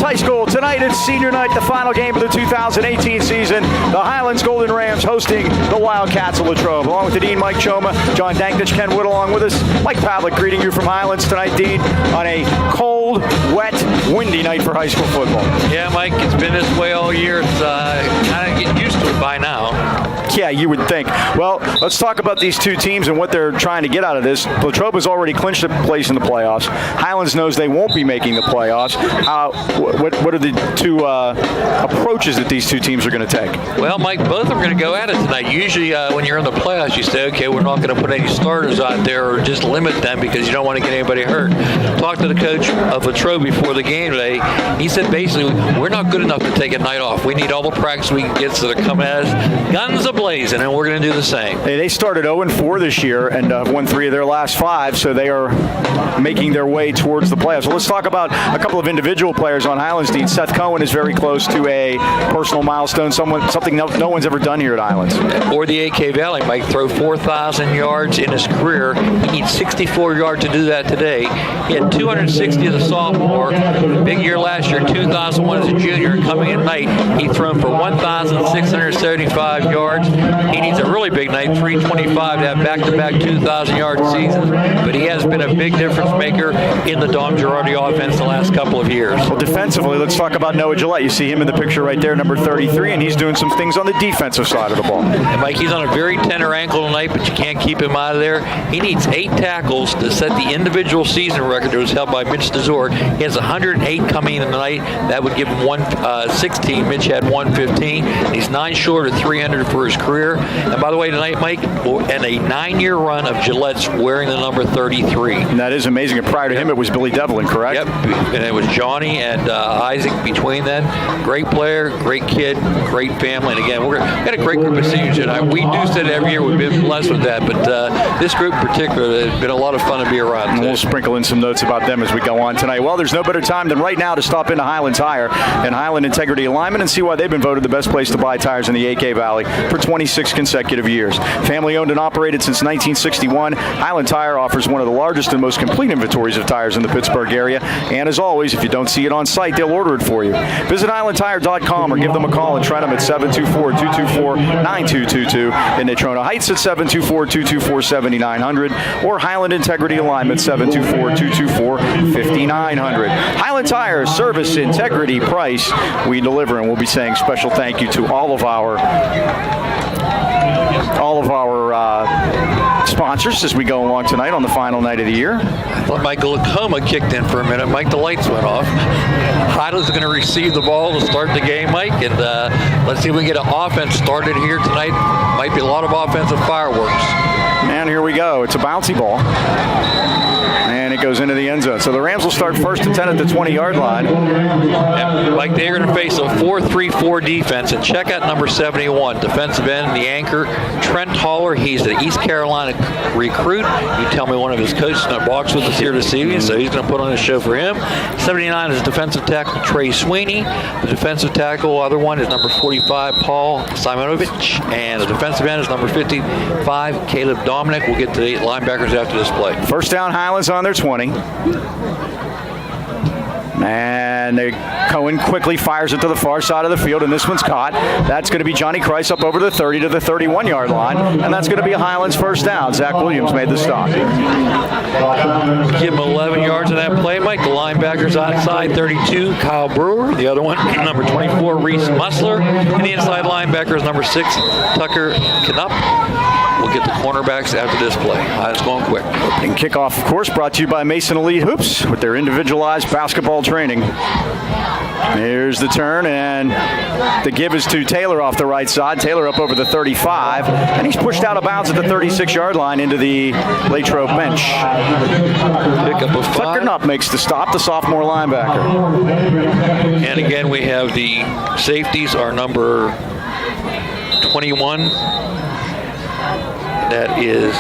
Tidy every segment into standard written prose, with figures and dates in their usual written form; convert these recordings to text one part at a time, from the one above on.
High School. Tonight it's senior night, the final game of the 2018 season. The Highlands Golden Rams hosting the Wildcats of Latrobe. Along with the Dean, Mike Choma, John Danknich, Ken Wood along with us. Mike Pavlik greeting you from Highlands tonight, Dean, on a cold, wet, windy night for high school football. Yeah, Mike, it's been this way all year. It's kind of getting used to it by now. Yeah, you would think. Well, let's talk about these two teams and what they're trying to get out of this. Latrobe has already clinched a place in the playoffs. Highlands knows they won't be making the playoffs. What are the two approaches that these two teams are going to take? Well, Mike, both are going to go at it tonight. Usually when you're in the playoffs, you say, okay, we're not going to put any starters out there or just limit them because you don't want to get anybody hurt. Talked to the coach of Latrobe before the game today. He said basically, we're not good enough to take a night off. We need all the practice we can get so they're coming at us guns a-blazing, and we're going to do the same. Hey, they started 0-4 this year and won 3 of their last 5, so they are making their way towards the playoffs. So let's talk about a couple of individual players on Highlands. Dean, Seth Cohen is very close to a personal milestone, something no one's ever done here at Highlands. Or the AK Valley might throw 4,000 yards in his career. He needs 64 yards to do that today. He had 260 as a sophomore. Big year last year, 2001 as a junior. Coming at night, he thrown for 1,675 yards. He needs a really big night, 325, to have back-to-back 2,000-yard seasons. But he has been a big difference maker in the Dom Girardi offense the last couple of years. Well, defensively, let's talk about Noah Gillette. You see him in the picture right there, number 33, and he's doing some things on the defensive side of the ball. And Mike, he's on a very tender ankle tonight, but you can't keep him out of there. He needs 8 tackles to set the individual season record that was held by Mitch DeZor. He has 108 coming in tonight. That would give him 116. Mitch had 115. He's 9 short of 300 for his career. And by the way, tonight, Mike, and a 9-year run of Gillette's wearing the number 33. And that is amazing. And prior to him, it was Billy Devlin, correct? Yep. And it was Johnny and Isaac between them. Great player, great kid, great family. And again, we got a great group of seniors tonight. We do say it every year. We've been blessed with that. But this group in particular, it's been a lot of fun to be around. And we'll sprinkle in some notes about them as we go on tonight. Well, there's no better time than right now to stop into Highland Tire and Highland Integrity Alignment and see why they've been voted the best place to buy tires in the AK Valley for 26 consecutive years. Family owned and operated since 1961, Highland Tire offers one of the largest and most complete inventories of tires in the Pittsburgh area. And as always, if you don't see it on site, they'll order it for you. Visit HighlandTire.com or give them a call and try them at 724-224-9222. In Natrona Heights at 724-224-7900 or Highland Integrity Alignment 724-224-5900. Highland Tire, service, integrity, price. We deliver, and we'll be saying special thank you to all of our sponsors as we go along tonight on the final night of the year. I thought my glaucoma kicked in for a minute. Mike, the lights went off. Highland's going to receive the ball to start the game, Mike, and let's see if we can get an offense started here tonight. Might be a lot of offensive fireworks. And here we go. It's a bouncy ball. And it goes into the end zone. So the Rams will start first and 10 at the 20-yard line. And Mike, they're going to face a 4-3-4 defense. And check out number 71, defensive end, the anchor, Trent Haller. He's an East Carolina recruit. You tell me one of his coaches in the box with us here this evening, so he's going to put on a show for him. 79 is defensive tackle Trey Sweeney. The defensive tackle, other one, is number 45, Paul Simonovich. And the defensive end is number 55, Caleb Dominic. We'll get to the linebackers after this play. First down, Highlands on their 20. And Cohen quickly fires it to the far side of the field, and this one's caught. That's going to be Johnny Christ up over the 30 to the 31-yard line, and that's going to be a Highlands first down. Zach Williams made the stop. Give him 11 yards on that play, Mike. The linebackers outside, 32, Kyle Brewer. The other one, number 24, Reese Musler. And the inside linebacker is number 6, Tucker Knupp. We'll get the cornerbacks after this play. It's going quick. And kickoff, of course, brought to you by Mason Elite Hoops with their individualized basketball training. Here's the turn, and the give is to Taylor off the right side. Taylor up over the 35, and he's pushed out of bounds at the 36-yard line into the Latrobe bench. Pick up a 5. Tucker Knupp makes the stop, the sophomore linebacker. And again, we have the safeties are number 21. That is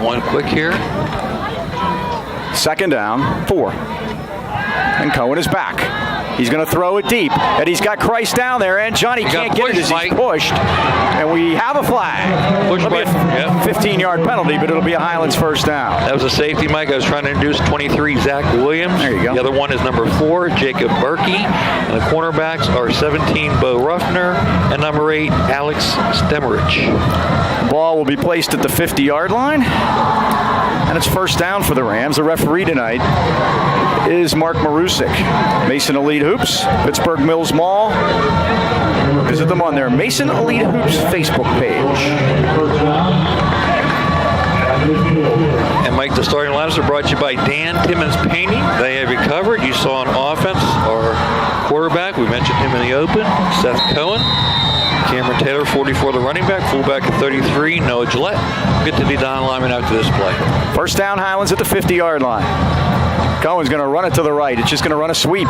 one quick here. Second down, 4. And Cohen is back. He's going to throw it deep, and he's got Christ down there, and Johnny can't get it as he's pushed. And we have a flag. Push by, 15-yard penalty, but it'll be a Highlands first down. That was a safety, Mike. I was trying to introduce 23, Zach Williams. There you go. The other one is number 4, Jacob Berkey. And the cornerbacks are 17, Bo Ruffner, and number 8, Alex Stemmerich. Ball will be placed at the 50-yard line, and it's first down for the Rams. The referee tonight is Mark Marusik. Mason Elite Hoops, Pittsburgh Mills Mall. Visit them on their Mason Elite Hoops Facebook page. And Mike, the starting lineups are brought to you by Dan Timmons Painting. They have you covered. You saw on offense our quarterback. We mentioned him in the open, Seth Cohen. Cameron Taylor, 44, the running back. Fullback at 33, Noah Gillette. Get to be Don Lyman after this play. First down, Highlands at the 50-yard line. Cohen's going to run it to the right. It's just going to run a sweep.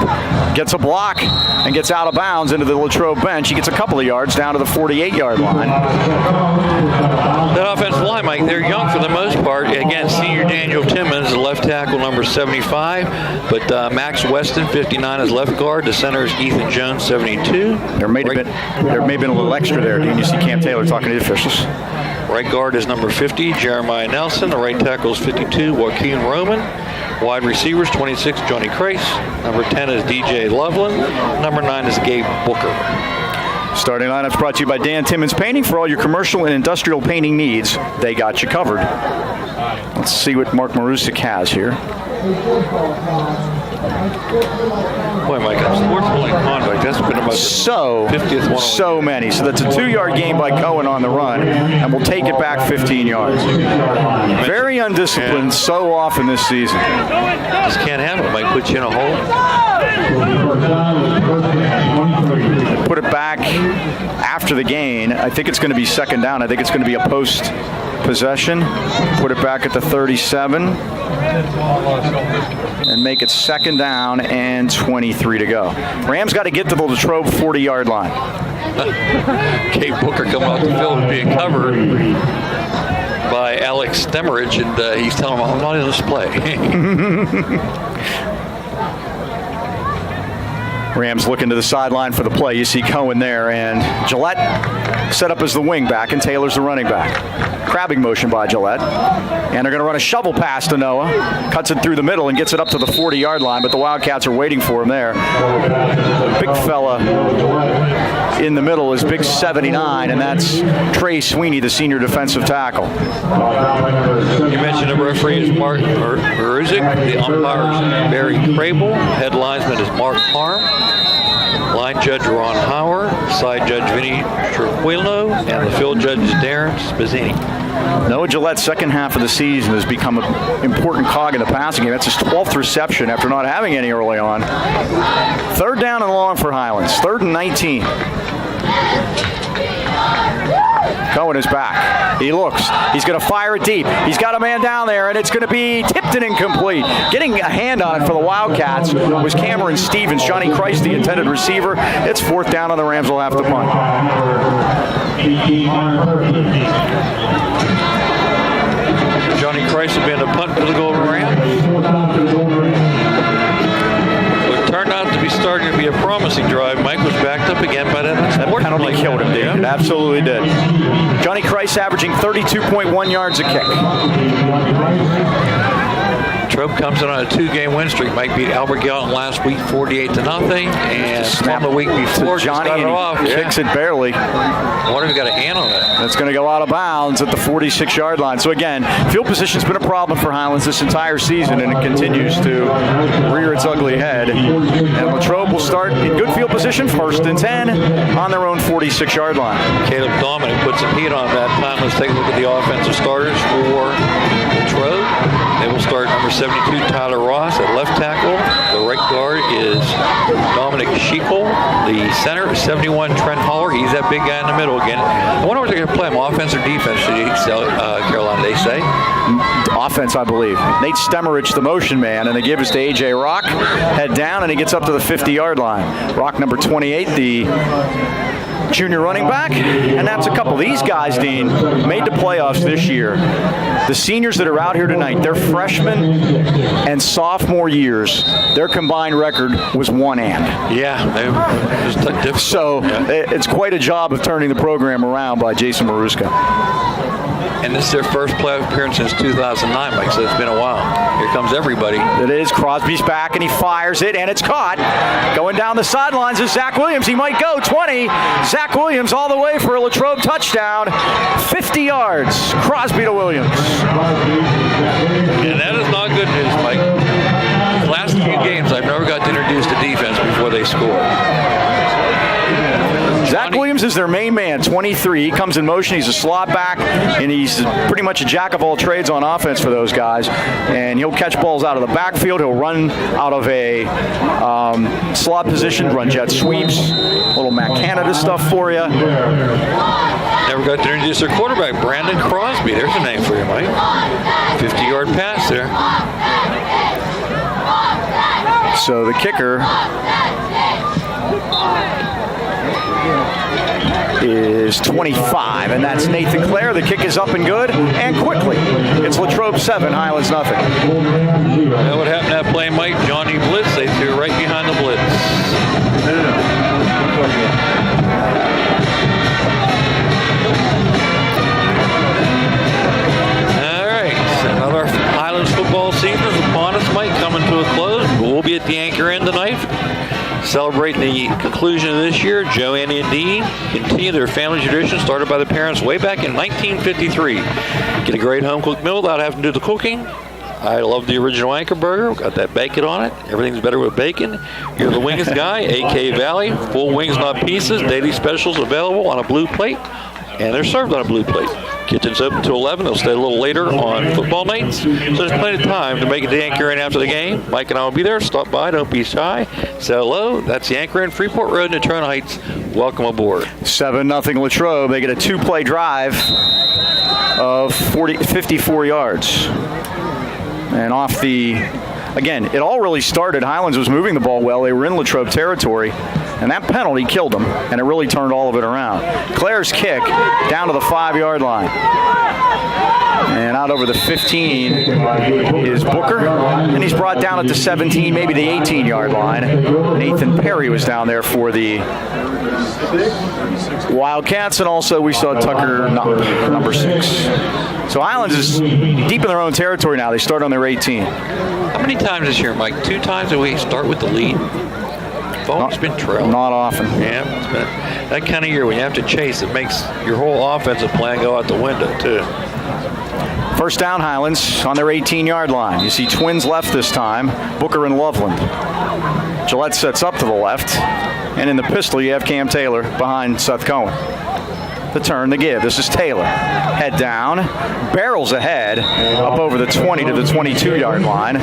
Gets a block and gets out of bounds into the Latrobe bench. He gets a couple of yards down to the 48-yard line. That offensive line, Mike, they're young for the most part. Again, senior Daniel Timmons, the left tackle, number 75. But Max Weston, 59, is left guard. The center is Ethan Jones, 72. There may have been a little extra there. Didn't you see Cam Taylor talking to the officials? Right guard is number 50, Jeremiah Nelson. The right tackle is 52, Joaquin Roman. Wide receivers, 26, Johnny Kreis. Number 10 is DJ Loveland. Number 9 is Gabe Booker. Starting lineups brought to you by Dan Timmons Painting. For all your commercial and industrial painting needs, they got you covered. Let's see what Mark Marusik has here. Boy, Mike, that's fourth holding conduct. That's been about 50th one. So many. So that's a 2-yard gain by Cohen on the run, and we'll take it back 15 yards. Very undisciplined so often this season. Just can't handle it. Mike puts you in a hole. Put it back after the gain. I think it's going to be second down. I think it's going to be a post possession. Put it back at the 37 and make it second down and 23 to go. Rams got to get to the Latrobe 40-yard line. Gabe Booker coming off the field and being covered by Alex Stemmerich, and he's telling him, I'm not in this play. Rams looking to the sideline for the play. You see Cohen there, and Gillette set up as the wing back, and Taylor's the running back. Crabbing motion by Gillette. And they're going to run a shovel pass to Noah. Cuts it through the middle and gets it up to the 40-yard line, but the Wildcats are waiting for him there. Big fella in the middle is big 79, and that's Trey Sweeney, the senior defensive tackle. You mentioned the referee is Mark Maruzik. The umpire is Barry Crable. Head linesman is Mark Harm. Line judge Ron Hauer. Side judge Vinny Triquillo. And the field judge is Darren Spazzini. Noah Gillette's second half of the season has become an important cog in the passing game. That's his 12th reception after not having any early on. Third down and long for Highlands. 3rd and 19. Cohen is back. He looks. He's going to fire it deep. He's got a man down there, and it's going to be tipped and incomplete. Getting a hand on it for the Wildcats was Cameron Stevens. Johnny Kreis, the intended receiver. It's 4th down, and the Rams will have to punt. Johnny Kreis will be in the punt for the Golden Rams. What turned out to be starting to be a promising drive. Mike was backed up again by that penalty killed him, Dave. It absolutely did. Johnny Kreis averaging 32.1 yards a kick. Latrobe comes in on a 2-game win streak. Mike beat Albert Gallatin last week 48-0, and on the week before Johnny got it off. Kicks it barely. I wonder if he got a hand on that. That's going to go out of bounds at the 46-yard line. So again, field position's been a problem for Highlands this entire season, and it continues to rear its ugly head. And Latrobe will start in good field position, 1st and 10 on their own 46-yard line. Caleb Dominic put some heat on that time. Let's take a look at the offensive starters for Latrobe. They will start number 72, Tyler Ross at left tackle. The right guard is Dominic Schickel. The center is 71, Trent Holler. He's that big guy in the middle again. I wonder what they're going to play him, offense or defense, Carolina, they say. Offense, I believe. Nate Stemmerich, the motion man, and they give us to A.J. Rock. Head down, and he gets up to the 50-yard line. Rock, number 28, the junior running back, and that's a couple. These guys, Dean, made the playoffs this year. The seniors that are out here tonight, they're freshmen and sophomore years. Their combined record was 1-and. Yeah. So it's quite a job of turning the program around by Jason Maruska. And this is their first playoff appearance since 2009, Mike, so it's been a while. Here comes everybody. It is. Crosby's back, and he fires it, and it's caught. Going down the sidelines is Zach Williams. He might go 20. Zach Williams all the way for a Latrobe touchdown. 50 yards. Crosby to Williams. And that is not good news, Mike. The last few games, I've never got to introduce the defense before they score. Zach Williams is their main man, 23. He comes in motion. He's a slot back, and he's pretty much a jack of all trades on offense for those guys. And he'll catch balls out of the backfield. He'll run out of a slot position, run jet sweeps, little Matt Canada stuff for you. Never got to introduce their quarterback, Brandon Crosby. There's a name for you, Mike. 50-yard pass there. So the kicker is 25, and that's Nathan Clare. The kick is up and good, and quickly. It's Latrobe 7, Highlands nothing. That would happen to that play, Mike. Johnny Blitz, they threw right behind the blitz. All right, so another Highlands football season is upon us, Mike, coming to a close. We'll be at the anchor end tonight. Celebrating the conclusion of this year, Joe, Annie, and Dee continue their family tradition started by the parents way back in 1953. Get a great home-cooked meal without having to do the cooking. I love the original Anchor Burger. Got that bacon on it. Everything's better with bacon. You're the wings guy, AK Valley. Full wings, not pieces. Daily specials available on a blue plate. And they're served on a blue plate. Kitchen's open until 11. They'll stay a little later on football nights. So there's plenty of time to make it to Anchor Inn after the game. Mike and I will be there. Stop by. Don't be shy. Say hello. That's the Anchor Inn, Freeport Road, Natrona Heights. Welcome aboard. 7-0 Latrobe. They get a two-play drive of 54 yards. And off the... Again, it all really started. Highlands was moving the ball well. They were in Latrobe territory. And that penalty killed them, and it really turned all of it around. Claire's kick down to the 5-yard line. And out over the 15 is Booker, and he's brought down at the 17, maybe the 18-yard line. Nathan Perry was down there for the Wildcats, and also we saw Tucker number 6. So Highlands is deep in their own territory now. They start on their 18. How many times this year, Mike? 2 times that we start with the lead? It's been trailed. Not often. Yeah, it's been that kind of year when you have to chase, it makes your whole offensive plan go out the window, too. First down, Highlands on their 18-yard line. You see twins left this time, Booker and Loveland. Gillette sets up to the left, and in the pistol you have Cam Taylor behind Seth Cohen. The turn, the give. This is Taylor. Head down, barrels ahead, up over the 20 to the 22-yard line.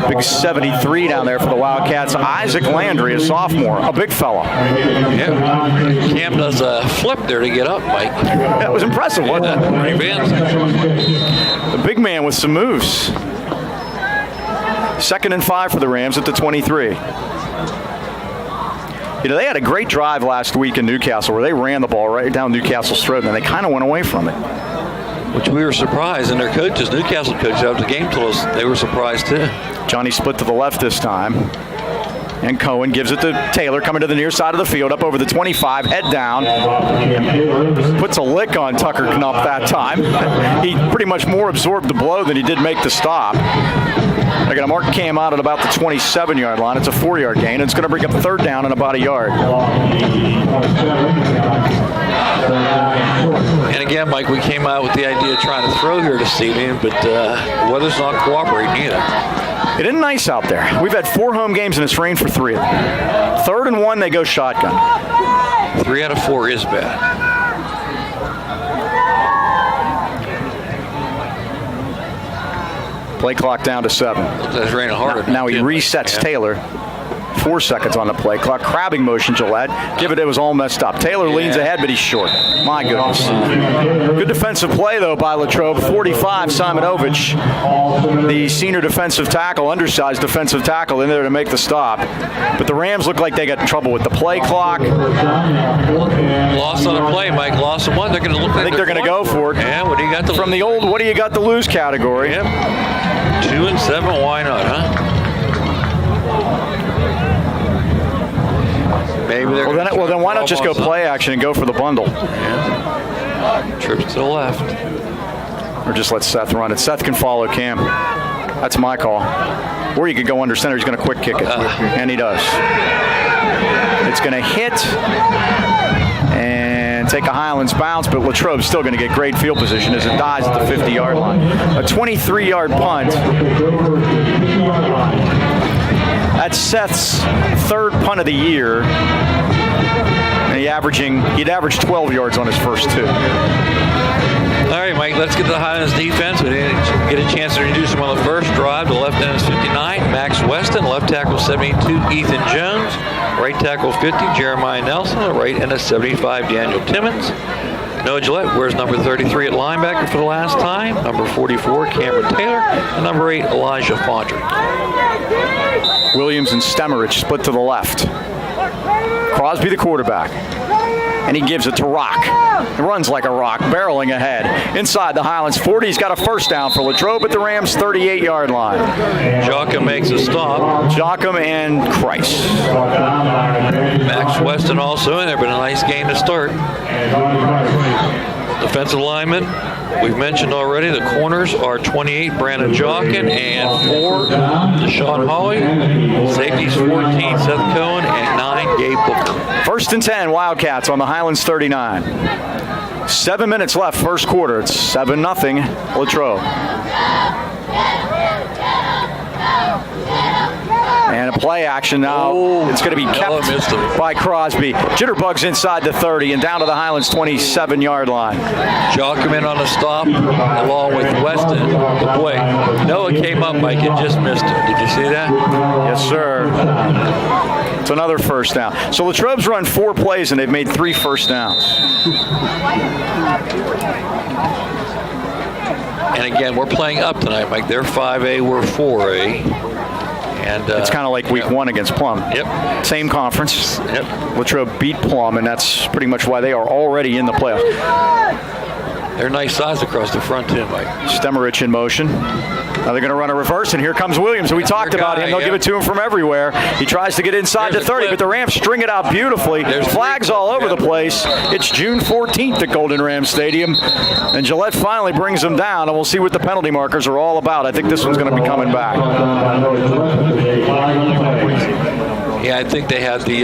Big 73 down there for the Wildcats. Isaac Landry, a sophomore, a big fella. Yeah, Cam does a flip there to get up, Mike. That was impressive, wasn't it? The big man with some moves. 2nd and 5 for the Rams at the 23. You know, they had a great drive last week in Newcastle where they ran the ball right down Newcastle's throat, and they kind of went away from it. Which we were surprised, and their coaches, Newcastle coaches after the game told us they were surprised too. Johnny split to the left this time. And Cohen gives it to Taylor, coming to the near side of the field, up over the 25, head down. Puts a lick on Tucker Knupp that time. He pretty much more absorbed the blow than he did make the stop. They're going to mark Cam out at about the 27-yard line. It's a 4-yard gain. It's going to bring up 3rd down and about a yard. And again, Mike, we came out with the idea of trying to throw here this evening, but the weather's not cooperating either. It isn't nice out there. We've had 4 home games and it's rained for 3 of them. 3rd and 1, they go shotgun. 3 out of 4 is bad. Play clock down to 7. That's raining harder. Now he resets Taylor 4 seconds on the play clock. Crabbing motion, Gillette. It was all messed up. Taylor leans ahead, but he's short. My goodness. Good defensive play, though, by Latrobe. 45, Simonovich, the senior defensive tackle, undersized defensive tackle, in there to make the stop. But the Rams look like they got in trouble with the play clock. Loss on the play, Mike. Loss of one. They're going to look like I think they're going to go for it. Yeah, what do you got to From the old what do you got to lose category. Yep. 2 and 7, why not, huh? Maybe they're well, then why not just go play action and go for the bundle? Yeah. Trips to the left. Or just let Seth run it. Seth can follow Cam. That's my call. Or you could go under center. He's going to quick kick it. And he does. It's going to hit and take a Highlands bounce, but Latrobe's still going to get great field position as it dies at the 50-yard line. A 23-yard punt. That's Seth's third punt of the year. And he'd averaged 12 yards on his first 2. All right, Mike, let's get to the Highlands defense. We didn't get a chance to introduce them on the first drive. The left end is 59, Max Weston. Left tackle 72, Ethan Jones. Right tackle 50, Jeremiah Nelson. The right end is 75, Daniel Timmons. Noah Gillette wears number 33 at linebacker for the last time. Number 44, Cameron Taylor. And number 8, Elijah Fondry. Williams and Stemmerich split to the left. Crosby the quarterback. And he gives it to Rock. He runs like a rock, barreling ahead. Inside the Highlands 40, he's got a first down for Latrobe at the Rams' 38-yard line. Jochum makes a stop. Jochum and Christ. Max Weston also in there, but a nice game to start. Defensive lineman, we've mentioned already, the corners are 28, Brandon Jochen, and 4, Deshaun Hawley. Safeties 14, Seth Cohen, and 9, Gabe Booker. First and 10, Wildcats on the Highlands 39. 7 minutes left, first quarter. It's 7-0, Latrobe. And a play action now. It's going to be kept by Crosby. Jitterbugs inside the 30 and down to the Highlands 27-yard line. Jochum in on a stop along with Weston. But boy, Noah came up, Mike, and just missed him. Did you see that? Yes, sir. It's another first down. So Latrobe's run 4 plays and they've made 3 first downs. And again, we're playing up tonight, Mike. They're 5A, we're 4A. And it's kind of like week 1 against Plum. Yep. Same conference. Yep. Latrobe beat Plum, and that's pretty much why they are already in the playoffs. They're nice size across the front, too, Mike. Stemmerich in motion. Now they're going to run a reverse, and here comes Williams. We talked about him. They'll give it to him from everywhere. He tries to get inside the 30, but the Rams string it out beautifully. There's flags all over the place. It's June 14th at Golden Ram Stadium, and Gillette finally brings them down, and we'll see what the penalty markers are all about. I think this one's going to be coming back. Yeah, I think they had the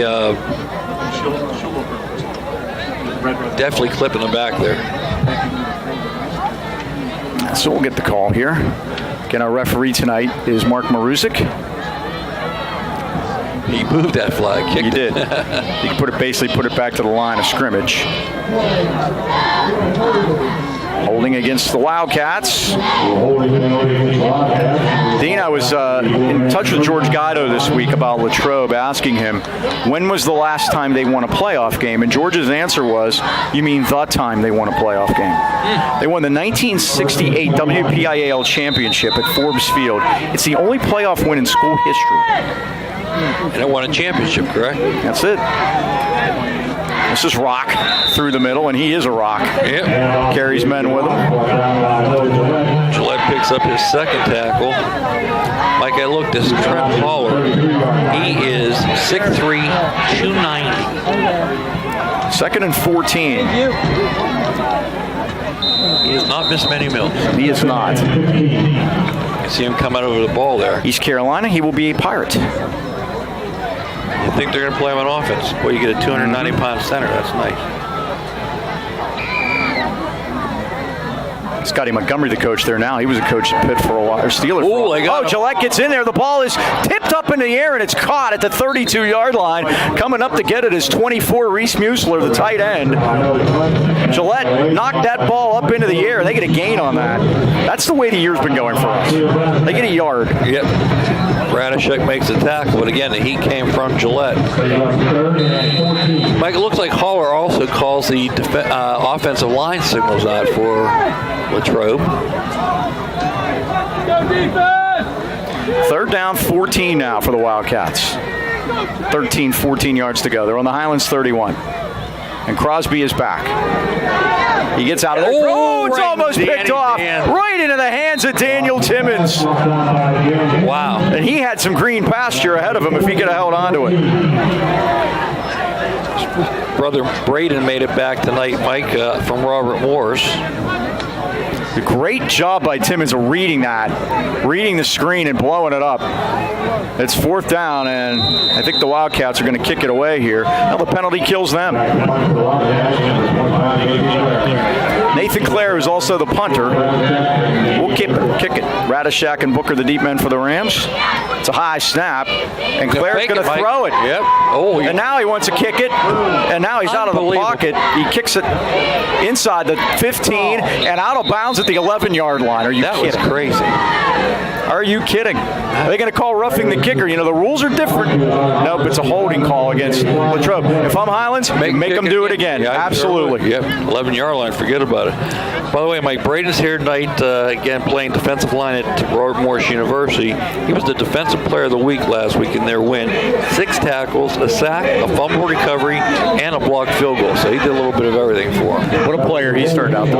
definitely clip in the back there. So we'll get the call here. Again, our referee tonight is Mark Maruzik. He moved that flag. He did. He basically put it back to the line of scrimmage. Holding against the Wildcats. Dean, I was in touch with George Guido this week about Latrobe, asking him, when was the last time they won a playoff game? And George's answer was, you mean the time they won a playoff game? They won the 1968 WPIAL championship at Forbes Field. It's the only playoff win in school history. And it won a championship, correct? That's it. This is Rock through the middle, and he is a rock. Yep. Carries men with him. Gillette picks up his second tackle. Like I looked, this is Trent Haller. He is 6'3", 290. Second and 14. He has not missed many mills. He is not. You see him come out over the ball there. East Carolina, he will be a Pirate. You think they're going to play him on offense? Boy, you get a 290-pound center. That's nice. Scotty Montgomery, the coach there now. He was a coach at Pitt for a while. Or Steeler for a while. Gillette gets in there. The ball is tipped up in the air, and it's caught at the 32-yard line. Coming up to get it is 24, Reese Musler, the tight end. Gillette knocked that ball up into the air. They get a gain on that. That's the way the year's been going for us. They get a yard. Yep. Radishek makes the tackle, but again, the heat came from Gillette. Mike, it looks like Haller also calls the offensive line signals out for Latrobe. Third down, 14 now for the Wildcats. 13, 14 yards to go. They're on the Highlands 31. And Crosby is back. He gets out of there. Oh, it's almost picked off. Right into the hands of Daniel Timmons. Wow. And he had some green pasture ahead of him if he could have held on to it. Brother Braden made it back tonight, Mike, from Robert Morris. A great job by Timmons of reading the screen and blowing it up. It's fourth down, and I think the Wildcats are going to kick it away here. Now the penalty kills them. Nathan Clare, who's also the punter, will kick it. Radishek and Booker, the deep men for the Rams. It's a high snap, and Clare's going to throw it. Yep. Oh, and now he wants to kick it, and now he's out of the pocket. He kicks it inside the 15 and out of bounds at the 11-yard line. Are you kidding? That was crazy. Are you kidding? Are they going to call roughing the kicker? You know, the rules are different. Nope, it's a holding call against Latrobe. If I'm Highlands, make them do it again. Yeah, absolutely. Yep, 11-yard line, forget about it. By the way, Mike Braden's here tonight, again, playing defensive line at Robert Morris University. He was the Defensive Player of the Week last week in their win. 6 tackles, a sack, a fumble recovery, and a blocked field goal. So he did a little bit of everything for him. What a player he's turned out to be.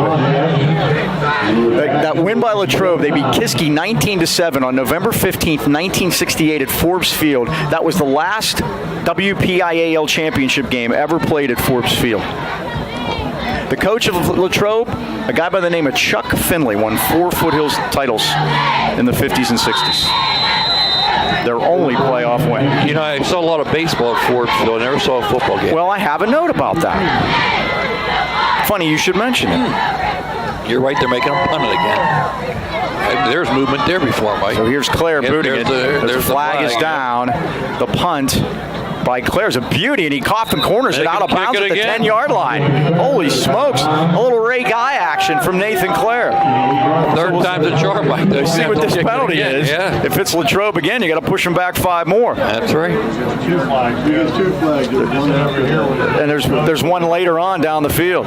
That win by Latrobe, they beat Kiski 19-7 on November 15th, 1968 at Forbes Field. That was the last WPIAL championship game ever played at Forbes Field. The coach of Latrobe, a guy by the name of Chuck Finley, won 4 Foothills titles in the 50s and 60s. Their only playoff win. You know, I saw a lot of baseball at Forbes Field. I never saw a football game. Well, I have a note about that. Funny you should mention it. You're right, they're making a punt it again. There's movement there before, Mike. So here's Clare booting it. The flag is down. The punt by Clare's a beauty, and he coffin corners it out of bounds at the 10-yard line. Holy smokes. A little Ray Guy action from Nathan Clare. Third time's a charm, Mike. Let's see what this penalty is. Yeah. If it's Latrobe again, you got to push him back 5 more. That's right. 2 flags. We got 2 flags. There's one over here. And there's one later on down the field.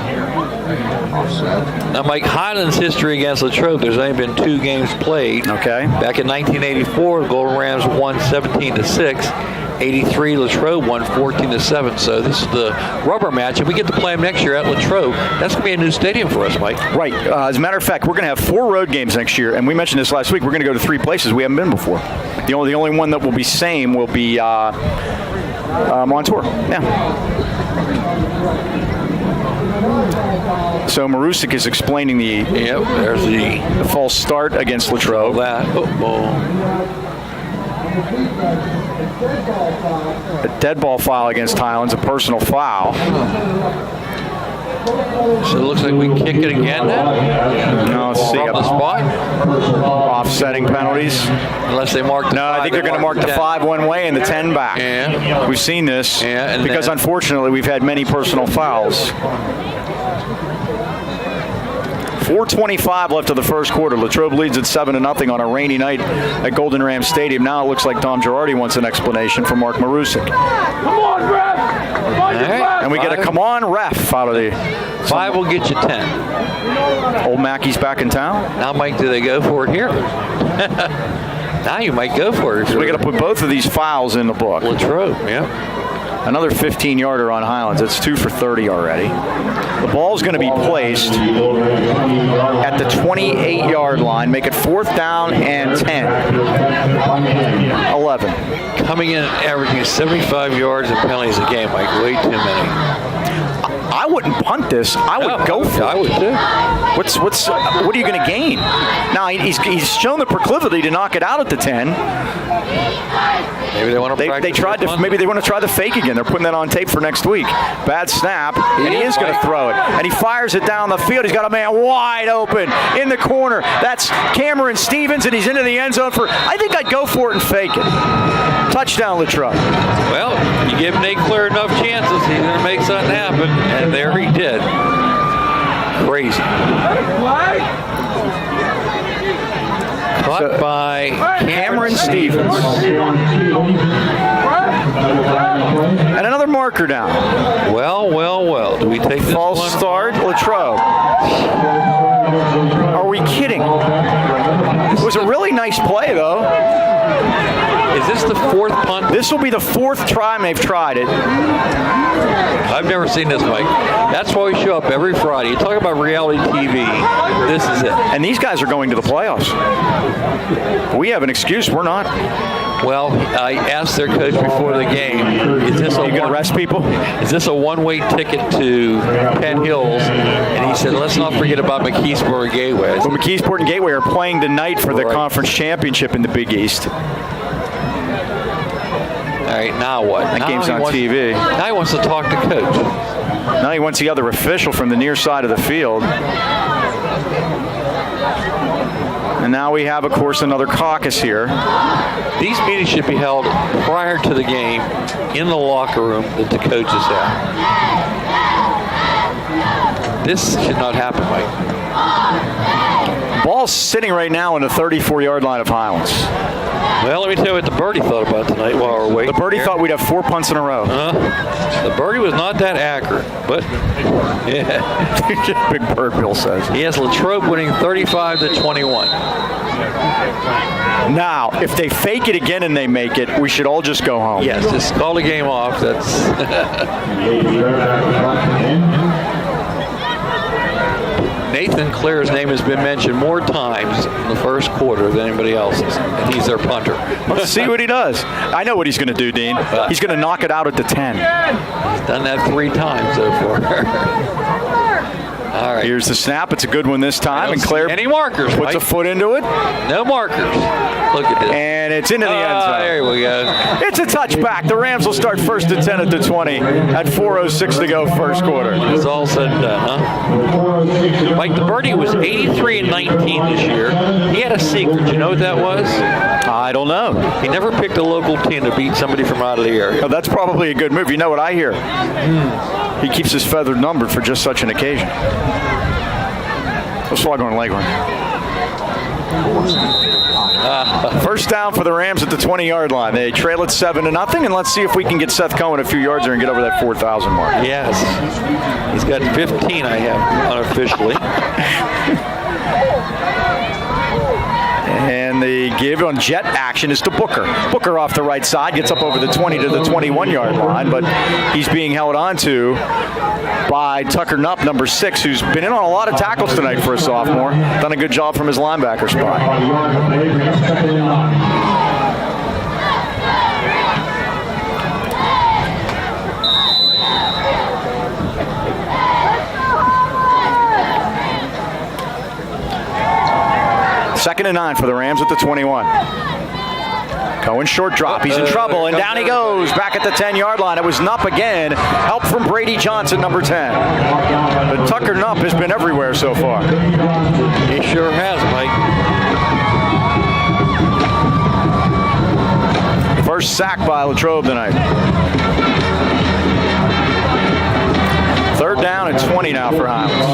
Now, Mike, Highlands' history against Latrobe, there's only been 2 games played. Okay. Back in 1984, the Golden Rams won 17-6. 83, Latrobe won 14-7. So this is the rubber match, and we get to play them next year at Latrobe. That's going to be a new stadium for us, Mike. Right. As a matter of fact, we're going to have 4 road games next year, and we mentioned this last week. We're going to go to 3 places we haven't been before. The only one that will be same will be Montour. Yeah. So Marusik is explaining there's the false start against Latrobe. A dead ball foul against Highlands, a personal foul. So it looks like we kick it again now? No, let's see. From the spot? Offsetting penalties. Unless they mark the 5. No, I think they're going to mark the 5 one way and the 10 back. Yeah. We've seen this because then, unfortunately we've had many personal fouls. 4:25 left of the first quarter. Latrobe leads at 7-0 on a rainy night at Golden Ram Stadium. Now it looks like Tom Girardi wants an explanation from Mark Marusik. Come on, ref! And we get a come on ref out of the 5 will get you 10. Old Mackey's back in town. Now, Mike, do they go for it here? Now you might go for it. So we got to put both of these fouls in the book. Latrobe, yeah. Another 15-yarder on Highlands. It's 2 for 30 already. The ball's going to be placed at the 28-yard line. Make it 4th down and 10. 11. Coming in and averaging 75 yards and penalties a game, Mike. Way too many. I wouldn't punt this. I would go for it. I would too. What are you going to gain? Now he's shown the proclivity to knock it out at the 10. Maybe they want to practice. Maybe they want to try the fake again. They're putting that on tape for next week. Bad snap, and he is going to throw it. And he fires it down the field. He's got a man wide open in the corner. That's Cameron Stevens, and he's into the end zone for. I think I'd go for it and fake it. Touchdown, Latrobe. Well, you give Nate Clare enough chances, he's going to make something happen, and there he did. Crazy. Caught by Cameron Stevens. And another marker down. Well. Do we take this False one? start, Latrobe. Are we kidding? It was a really nice play, though. Is this the fourth punt? This will be the fourth time they've tried it. I've never seen this, Mike. That's why we show up every Friday. You talk about reality TV. This is it. And these guys are going to the playoffs. We have an excuse. We're not. Well, I asked their coach before the game, is this Are you going to arrest people? Is this a one-way ticket to Penn Hills? And he said, let's not forget about McKeesport and Gateway. Well, McKeesport and Gateway are playing tonight for the conference championship in the Big East. All right, now what? That game's on TV. Now he wants to talk to coach. Now he wants the other official from the near side of the field. And now we have, of course, another caucus here. These meetings should be held prior to the game in the locker room that the coaches have. This should not happen, Mike. Ball's sitting right now on the 34-yard line of Highlands. Well, let me tell you what the birdie thought about tonight while we're waiting. The birdie thought we'd have 4 punts in a row. The birdie was not that accurate, but yeah. Big Bird, Bill says. He has Latrobe winning 35-21. Now, if they fake it again and they make it, we should all just go home. Yes, just call the game off. That's Nathan Clare's name has been mentioned more times in the first quarter than anybody else's, and he's their punter. Let's see what he does. I know what he's going to do, Dean. He's going to knock it out at the 10. He's done that 3 times so far. All right. Here's the snap. It's a good one this time. And Claire any markers, puts Mike. a foot into it. No markers. Look at this. And it's into the end zone. There we go. It's a touchback. The Rams will start first and 10 at the 20 at 4:06 to go first quarter. It's all said and done, huh? Mike, the birdie was 83-19 this year. He had a secret. You know what that was? I don't know. He never picked a local team to beat somebody from out of the area. Oh, that's probably a good move. You know what I hear? He keeps his feather numbered for just such an occasion. Let's slug on Leghorn. First down for the Rams at the 20-yard line. They trail it 7-0, and let's see if we can get Seth Cohen a few yards there and get over that 4,000 mark. Yes. He's got 15, I have, unofficially. And the give on jet action is to Booker. Booker off the right side, gets up over the 20 to the 21-yard line, but he's being held on to by Tucker Knupp, number 6, who's been in on a lot of tackles tonight for a sophomore. Done a good job from his linebacker spot. Second and 9 for the Rams at the 21. Cohen short drop. He's in trouble, and down he goes back at the 10-yard line. It was Knupp again. Help from Brady Johnson, number 10. But Tucker Knupp has been everywhere so far. He sure has, Mike. First sack by Latrobe tonight. Third down and 20 now for Highlands.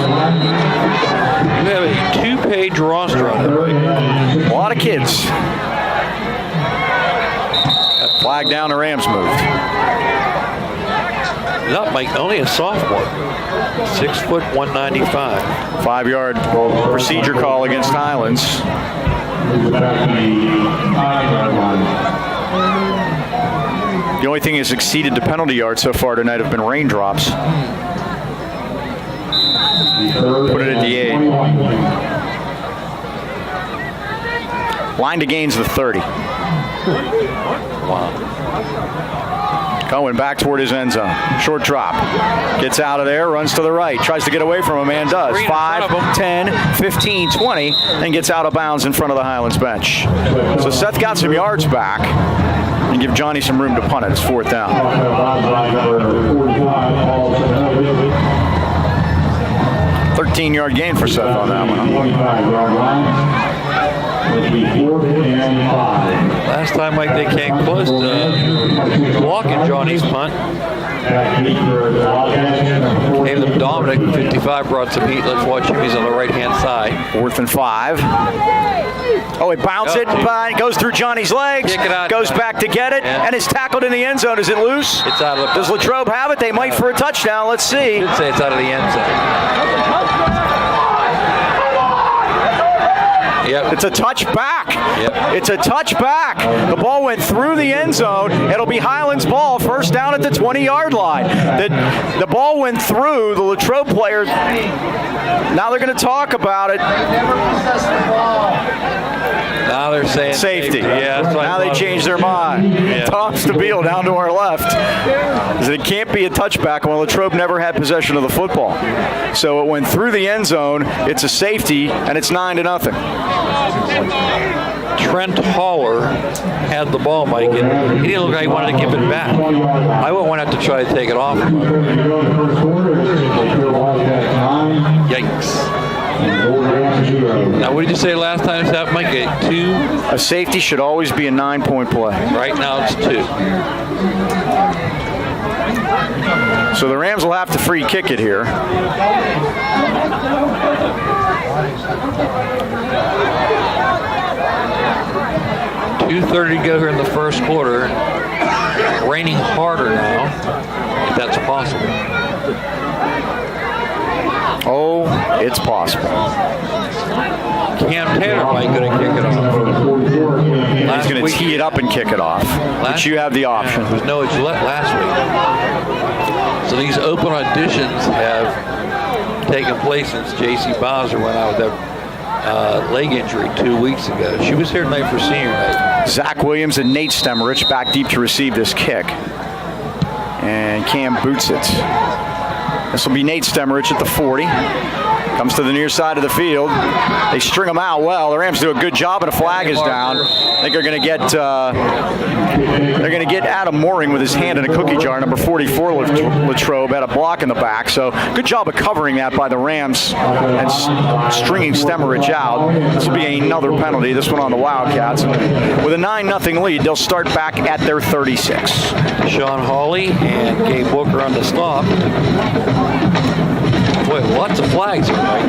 We have a 2-page roster on it, right? A lot of kids. Flag down, the Rams moved. Not Mike, only a sophomore. 6 foot 195. 5-yard procedure call against Highlands. The only thing that's exceeded the penalty yard so far tonight have been raindrops. Put it at the 8. Line to gains the 30. Wow. Cohen back toward his end zone. Short drop. Gets out of there, runs to the right. Tries to get away from him and does. 5, 10, 15, 20, and gets out of bounds in front of the Highlands bench. So Seth got some yards back and give Johnny some room to punt it. It's 4th down. 13-yard gain for Seth on that one. Last time, Mike, they came close to walking Johnny's punt. Gave them Dominic. 55 brought some heat. Let's watch him. He's on the right-hand side. 4th and 5. Oh, he bounces it, goes through Johnny's legs, Kick it out, goes Johnny. back to get it, Yeah. and is tackled in the end zone. Is it loose? It's out of the. Does Latrobe have it? They might for a touchdown. Let's see. Should say it's out of the end zone. Yep. It's a touchback. Yep. It's a touchback. The ball went through the end zone. It'll be Highlands' ball, first down at the 20-yard line. The ball went through the Latrobe player. Now they're going to talk about it. Now they're saying Safety. Yeah. That's what I Now they thought. changed their mind. Yeah. Tom Stabile down to our left. It can't be a touchback when Latrobe never had possession of the football. So it went through the end zone. It's a safety, and it's 9-0. Trent Haller had the ball, Mike, and he didn't look like he wanted to give it back. I wouldn't want to have to try to take it off. Yikes. Now, what did you say last time this happened, Mike? A safety should always be a 9-point play. Right now it's 2. So the Rams will have to free kick it here. .2:30 to go here in the first quarter. Raining harder now, if that's possible. Oh, it's possible. Cam Taylor might going to kick it off. He's going to tee it up and kick it off, but you have the option. There was no Gillette last week. So these open auditions have taken place since J.C. Bowser went out with that leg injury 2 weeks ago. She was here tonight for senior night. Zach Williams and Nate Stemmerich back deep to receive this kick. And Cam boots it. This will be Nate Stemmerich at the 40. Comes to the near side of the field. They string him out well. The Rams do a good job, and a flag is down. I think they're going to get Adam Mooring with his hand in a cookie jar. Number 44, Latrobe, had a block in the back. So good job of covering that by the Rams and stringing Stemmerich out. This will be another penalty. This one on the Wildcats. With a 9-0 lead, they'll start back at their 36. Sean Hawley and Gabe Booker on the stop. Boy, lots of flags here, Mike.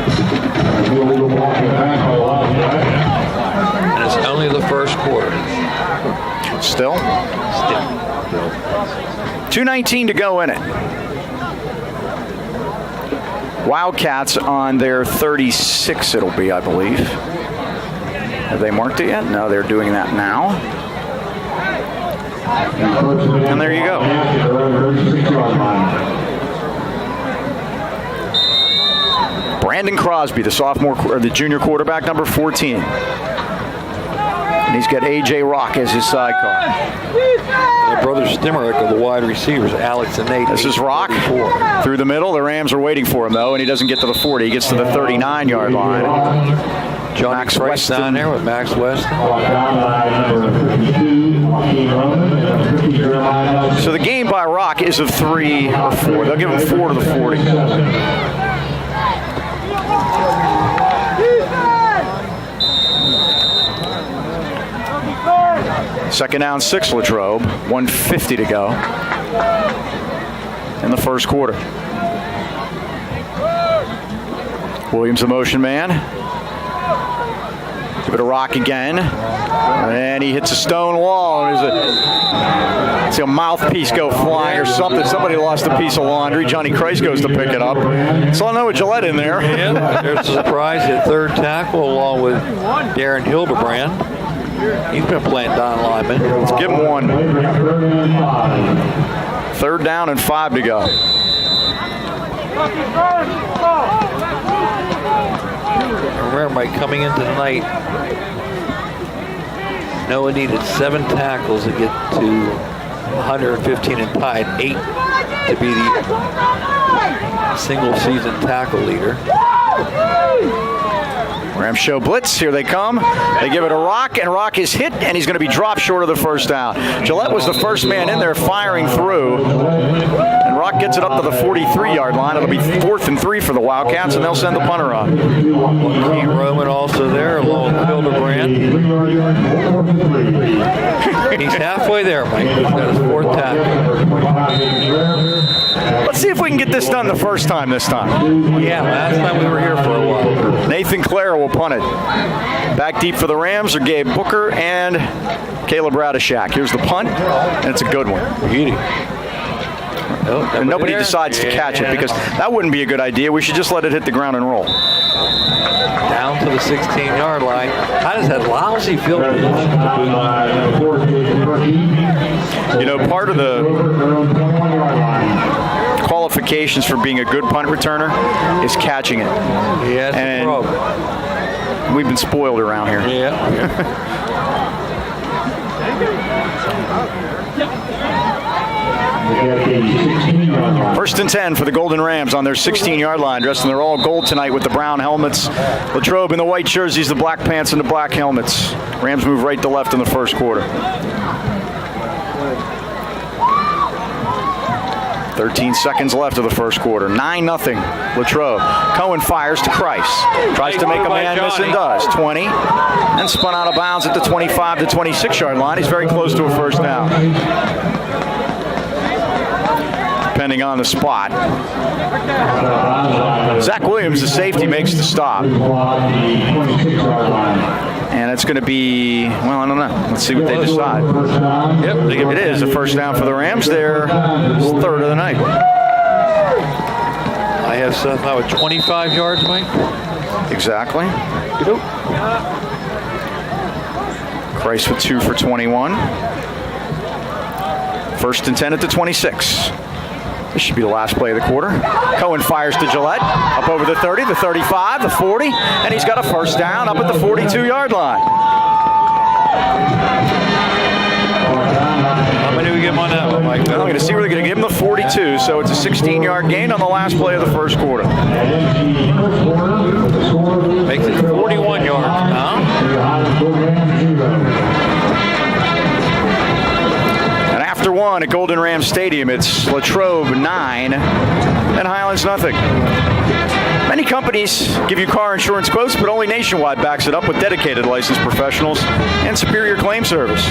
And it's only the first quarter. Still? 2:19 to go in it. Wildcats on their 36, it'll be, I believe. Have they marked it yet? No, they're doing that now. And there you go. Brandon Crosby, the the junior quarterback, number 14. And he's got A.J. Rock as his sidecar. The brothers Stemmerich are the wide receivers, Alex and Nate. This is Rock through the middle. The Rams are waiting for him, though, and he doesn't get to the 40. He gets to the 39-yard line. Johnny Max Price Weston down there with Max Weston. So the gain by Rock is of 3 or 4. They'll give him 4 to the 40. Second down, 6, Latrobe. 1:50 to go in the first quarter. Williams, the motion man. Give it a Rock again. And he hits a stone wall. And there's a mouthpiece go flying or something. Somebody lost a piece of laundry. Johnny Christ goes to pick it up. So I know a Gillette in there. Yeah, there's a surprise at third tackle along with Darren Hildebrand. He's been playing down lineman. Let's give him one. Third down and 5 to go. Remember, Mike, coming into tonight, Noah needed 7 tackles to get to 115 and tied, 8 to be the single season tackle leader. Rams show blitz. Here they come. They give it a Rock, and Rock is hit, and he's going to be dropped short of the first down. Gillette was the first man in there firing through, and Rock gets it up to the 43-yard line. It'll be 4th and 3 for the Wildcats, and they'll send the punter on. Key Roman also there, along with Hildebrand. He's halfway there, Mike. He's got his 4th tackle. Let's Let's see if we can get this done the first time this time. Yeah, last time we were here for a while. Nathan Clare will punt it. Back deep for the Rams are Gabe Booker and Caleb Radishak. Here's the punt, and it's a good one. Beauty. And nobody decides to catch it because that wouldn't be a good idea. We should just let it hit the ground and roll. Down to the 16-yard line. How does that lousy field position? You know, part of the qualifications for being a good punt returner is catching it. Yeah, and that's the problem. We've been spoiled around here. Yeah. First and 10 for the Golden Rams on their 16-yard line, dressed in their all gold tonight with the brown helmets. Latrobe in the white jerseys, the black pants, and the black helmets. Rams move right to left in the first quarter. 13 seconds left of the first quarter. 9-0 Latrobe. Cohen fires to Christ. Tries to make a man miss and does. 20. And spun out of bounds at the 25 to 26-yard line. He's very close to a first down. Depending on the spot. Zach Williams, the safety, makes the stop. And it's going to be, well, I don't know. Let's see what they decide. Yep, it is a first down for the Rams. They're third of the night. I have Seth now at 25 yards, Mike. Exactly. Christ with 2 for 21. First and 10 at the 26. This should be the last play of the quarter. Cohen fires to Gillette, up over the 30, the 35, the 40, and he's got a first down up at the 42-yard line. How many do we give him on that one, Mike? I'm going to see where they're going to give him the 42, so it's a 16-yard gain on the last play of the first quarter. Makes it 41 yards now. After one at Golden Rams Stadium, it's Latrobe 9 and Highlands nothing. Many companies give you car insurance quotes, but only Nationwide backs it up with dedicated licensed professionals and superior claim service.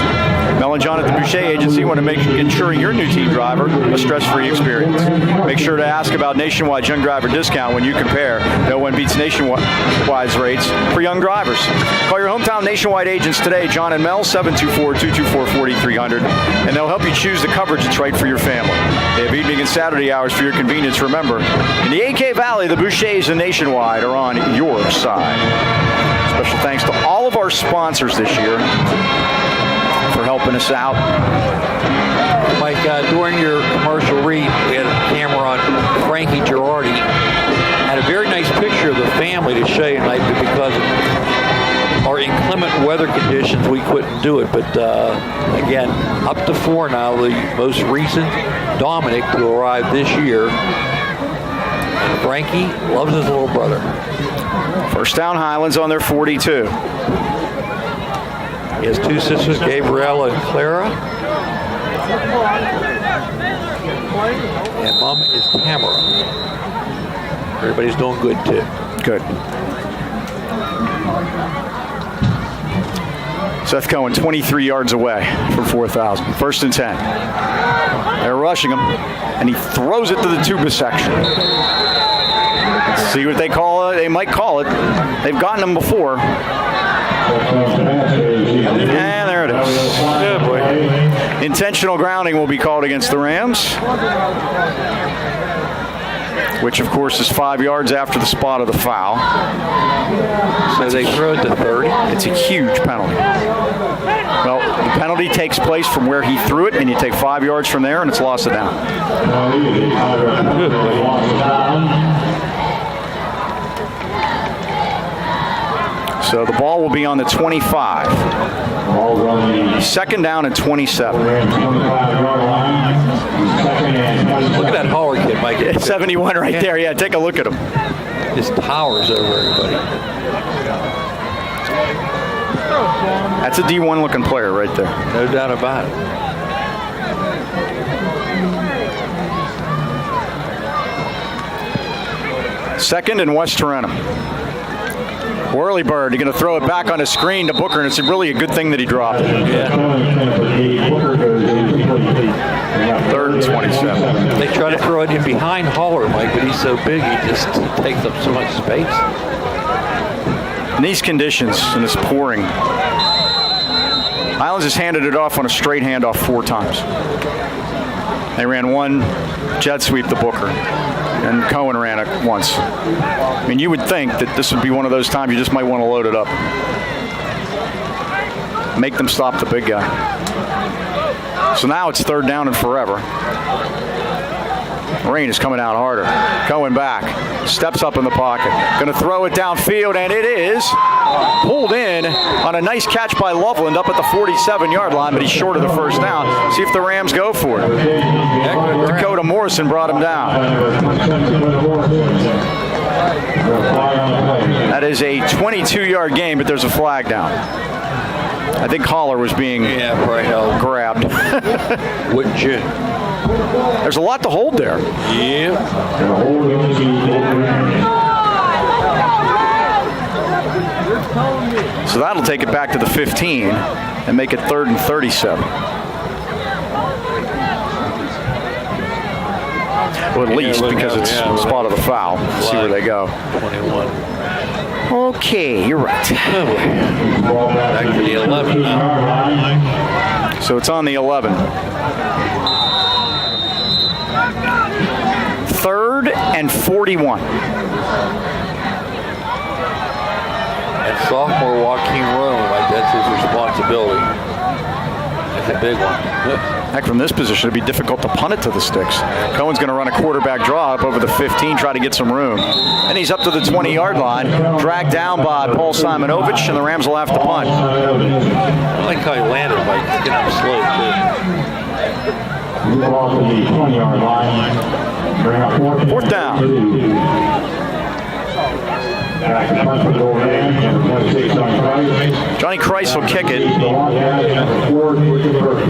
Mel and John at the Boucher Agency want to make ensuring your new team driver a stress-free experience. Make sure to ask about Nationwide's young driver discount when you compare. No one beats Nationwide's rates for young drivers. Call your hometown Nationwide agents today, John and Mel, 724-224-4300, and they'll help you choose the coverage that's right for your family. They have evening and Saturday hours for your convenience. Remember, in the AK Valley, the Bouchers and Nationwide are on your side. Special thanks to all of our sponsors this year for helping us out. Mike, during your commercial read, we had a camera on Frankie Girardi. Had a very nice picture of the family to show you tonight, but because of our inclement weather conditions, we couldn't do it. But again, up to 4 now, the most recent Dominic to arrive this year. Frankie loves his little brother. First down, Highlands on their 42. He has 2 sisters, Gabriella and Clara. And Mom is Tamara. Everybody's doing good, too. Good. Seth Cohen, 23 yards away from 4,000. First and 10. They're rushing him, and he throws it to the tuba section. Let's see what they call it. They might call it. They've gotten him before. And there it is. Good boy. Intentional grounding will be called against the Rams, which, of course, is 5 yards after the spot of the foul. So they throw it to 30. It's a huge penalty. Well, the penalty takes place from where he threw it, and you take 5 yards from there, and it's lost it down. So the ball will be on the 25. Second down and 27. Look at that Holler kid, Mike. It's 71 right there. Yeah, take a look at him. Just towers over everybody. That's a D1 looking player right there. No doubt about it. Second and West Tarentum. Whirly bird, you're going to throw it back on a screen to Booker, and it's really a good thing that he dropped it. Yeah. 3rd and 27. They try to throw it in behind Holler, Mike, but he's so big he just takes up so much space. In these conditions, and it's pouring, Highlands has handed it off on a straight handoff 4 times. They ran one jet sweep to Booker, and Cohen ran it once. I mean, you would think that this would be one of those times you just might want to load it up. Make them stop the big guy. So now it's 3rd down and forever. Rain is coming out harder. Cohen back. Steps up in the pocket. Going to throw it downfield, and it is pulled in on a nice catch by Loveland up at the 47-yard line, but he's short of the 1st down. See if the Rams go for it. Dakota Morrison brought him down. That is a 22-yard gain, but there's a flag down. I think Holler was being grabbed. Wouldn't you? There's a lot to hold there. Yeah. So that'll take it back to the 15 and make it 3rd and 37. Well, at least because it's the spot of the foul. See where they go. 21. Okay, you're right. Back to the 11 now. So it's on the 11. 3rd and 41. And sophomore Joaquin Rome, like that's his responsibility. That's a big one. Heck, from this position, it'd be difficult to punt it to the sticks. Cohen's going to run a quarterback draw up over the 15, try to get some room. And he's up to the 20-yard line, dragged down by Paul Simonovich, and the Rams will have to punt. I like how he landed, like getting up slow, too. Move on to the 20-yard line. Bring up 4th down. Back to punt for the Rams. 26 on Christ. Johnny Christ will kick it.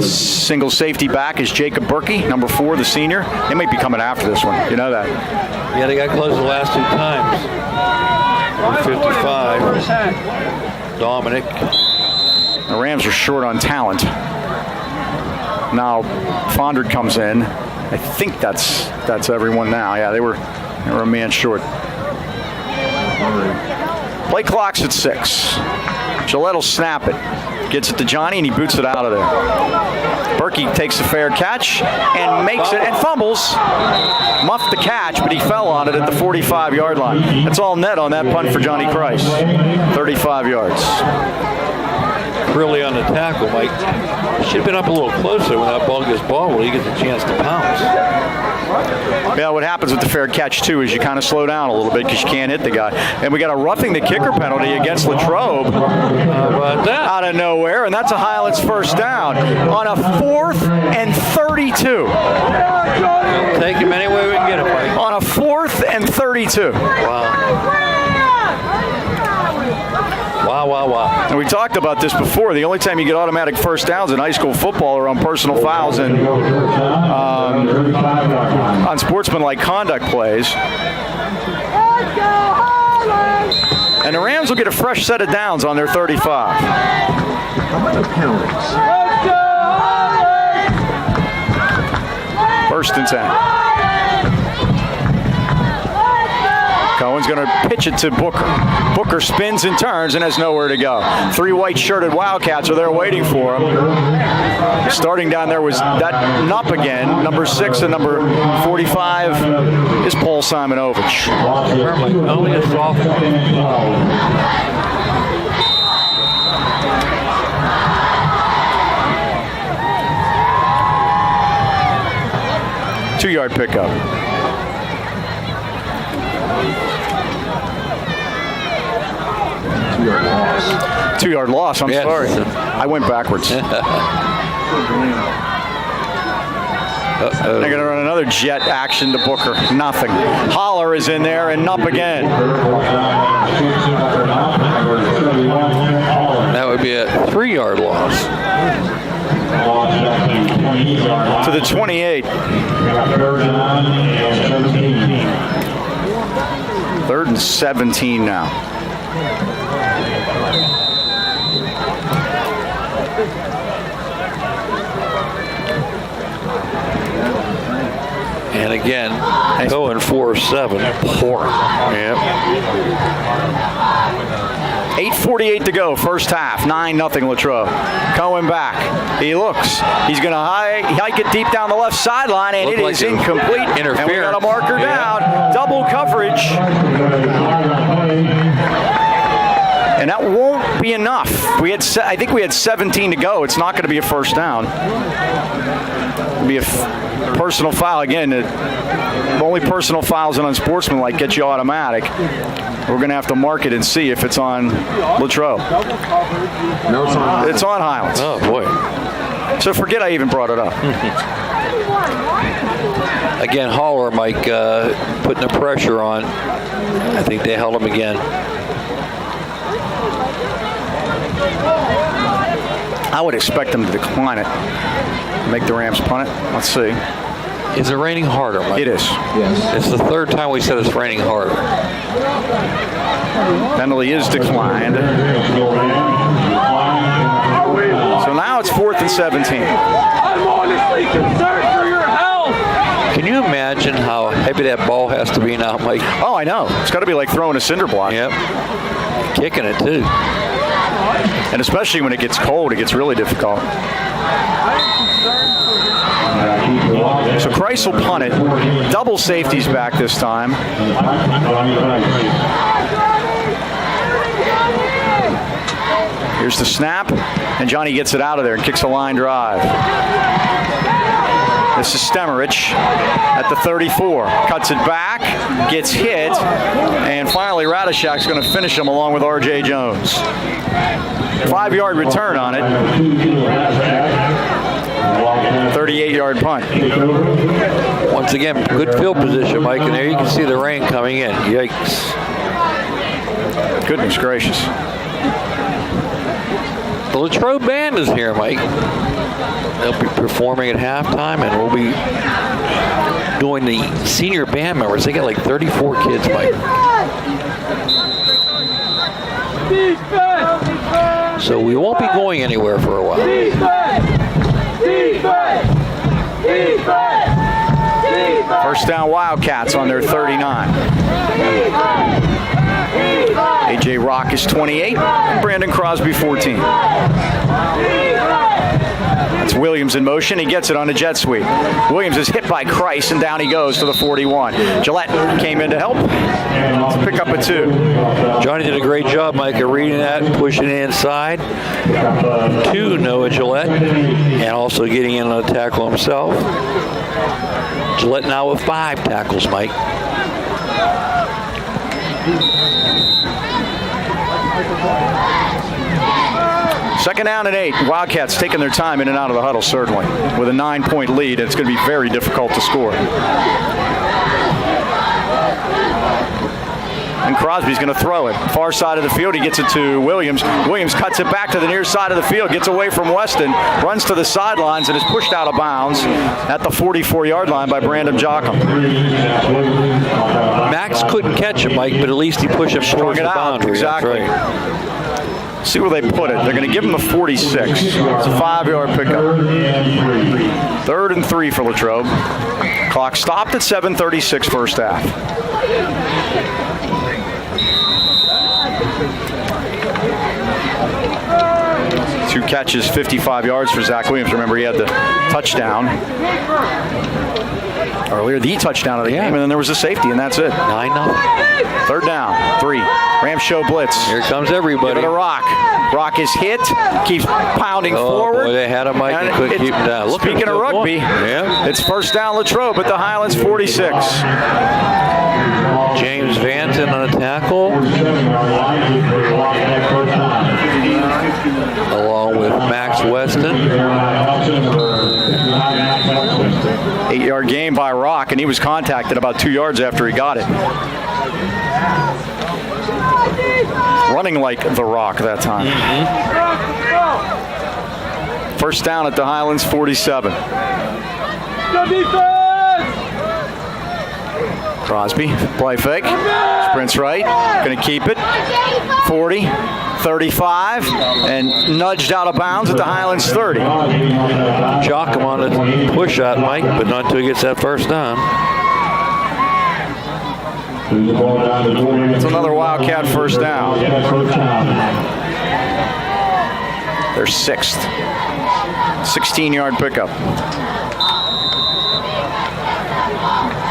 Single safety back is Jacob Berkey, number 4, the senior. They might be coming after this one. You know that. Yeah, they got close the last 2 times. 55. Dominic. The Rams are short on talent. Now Fondard comes in. I think that's everyone now. Yeah, they were a man short. Play clock's at 6. Gillette will snap it. Gets it to Johnny, and he boots it out of there. Berkey takes a fair catch and makes it, and fumbles. Muffed the catch, but he fell on it at the 45-yard line. That's all net on that punt for Johnny Christ. 35 yards. Really on the tackle, Mike. Should have been up a little closer when that ball gets ball where he gets a chance to pounce. Yeah, what happens with the fair catch, too, is you kind of slow down a little bit because you can't hit the guy. And we got a roughing the kicker penalty against Latrobe out of nowhere, and that's a Highlands 1st down on a 4th and 32. Take him any way we can get him, Mike. On a 4th and 32. Wow. And we talked about this before. The only time you get automatic 1st downs in high school football are on personal fouls and on sportsmanlike conduct plays. And the Rams will get a fresh set of downs on their 35. 1st and 10. Cohen's going to pitch it to Booker. Booker spins and turns and has nowhere to go. 3 white-shirted Wildcats are there waiting for him. Starting down there was that Nupp again. Number 6 and number 45 is Paul Simonovich. Only a sophomore. 2-yard pickup. Two-yard loss. I'm sorry. I went backwards. They're going to run another jet action to Booker. Nothing. Holler is in there and up again. That would be a 3-yard loss. To the 28. 3rd and 17 now. And again, going 4-7, pouring. Yep. 8:48 to go, first half. 9-0 Latrobe. Cohen back. He looks. He's going to hike it deep down the left sideline, and it is incomplete. Interference. And we got a marker down. Double coverage. And that won't be enough. I think we had 17 to go. It's not going to be a first down. It'll be a personal foul. Again, the only personal fouls and unsportsmanlike get you automatic. We're going to have to mark it and see if it's on Latrobe. No, it's on. It's on Highlands. Oh, boy. So forget I even brought it up. Again, Haller, Mike, putting the pressure on. I think they held him again. I would expect them to decline it. Make the Rams punt it. Let's see. Is it raining harder, Mike? It is. Yes. It's the third time we said it's raining harder. Penalty is declined. So now it's 4th and 17. I'm honestly concerned for your health. Can you imagine how heavy that ball has to be now, Mike? Oh, I know. It's got to be like throwing a cinder block. Yep. Kicking it, too. And especially when it gets cold, it gets really difficult. So Christ will punt it. Double safeties back this time. Here's the snap, and Johnny gets it out of there and kicks a line drive. This is Stemerich at the 34. Cuts it back, gets hit, and finally Radishak's going to finish him along with R.J. Jones. 5-yard return on it. 38-yard punt. Once again, good field position, Mike, and there you can see the rain coming in. Yikes. Goodness gracious. The Latrobe Band is here, Mike. They'll be performing at halftime, and we'll be doing the senior band members. They got like 34 kids, Mike. So we won't be going anywhere for a while. First down Wildcats on their 39. A.J. Rock is 28, Brandon Crosby 14. It's Williams in motion. He gets it on a jet sweep. Williams is hit by Christ, and down he goes to the 41. Gillette came in to help to pick up a 2. Johnny did a great job, Mike, of reading that and pushing it inside to Noah Gillette, and also getting in on the tackle himself. Gillette now with 5 tackles, Mike. Second down and 8. Wildcats taking their time in and out of the huddle, certainly. With a 9-point lead, it's going to be very difficult to score. And Crosby's going to throw it. Far side of the field, he gets it to Williams. Williams cuts it back to the near side of the field, gets away from Weston, runs to the sidelines, and is pushed out of bounds at the 44-yard line by Brandon Jockum. Max couldn't catch him, Mike, but at least he pushed him towards the boundary. Exactly. That's right. See where they put it. They're going to give him the 46. It's a 5-yard pickup. 3rd and 3 for Latrobe. Clock stopped at 7:36 first half. Two catches, 55 yards for Zach Williams. Remember, he had the touchdown earlier, the touchdown of the game, and then there was a safety, and that's it. 9-0. 3rd down, 3. Rams show blitz. Here comes everybody. Give it a Rock. Rock is hit, keeps pounding forward. Boy, they had him, Mike, and couldn't keep him down. Look, speaking of rugby, it's first down Latrobe at the Highlands 46. James Vanton on a tackle, along with Max Weston. 8-yard gain by Rock, and he was contacted about 2 yards after he got it. Running like the Rock that time. First down at the Highlands 47. Crosby, play fake, sprints right, going to keep it. 40, 35, and nudged out of bounds at the Highlands 30. Jock him on the push shot, Mike, but not until he gets that first down. It's another Wildcat first down. Their 6th. 16-yard pickup.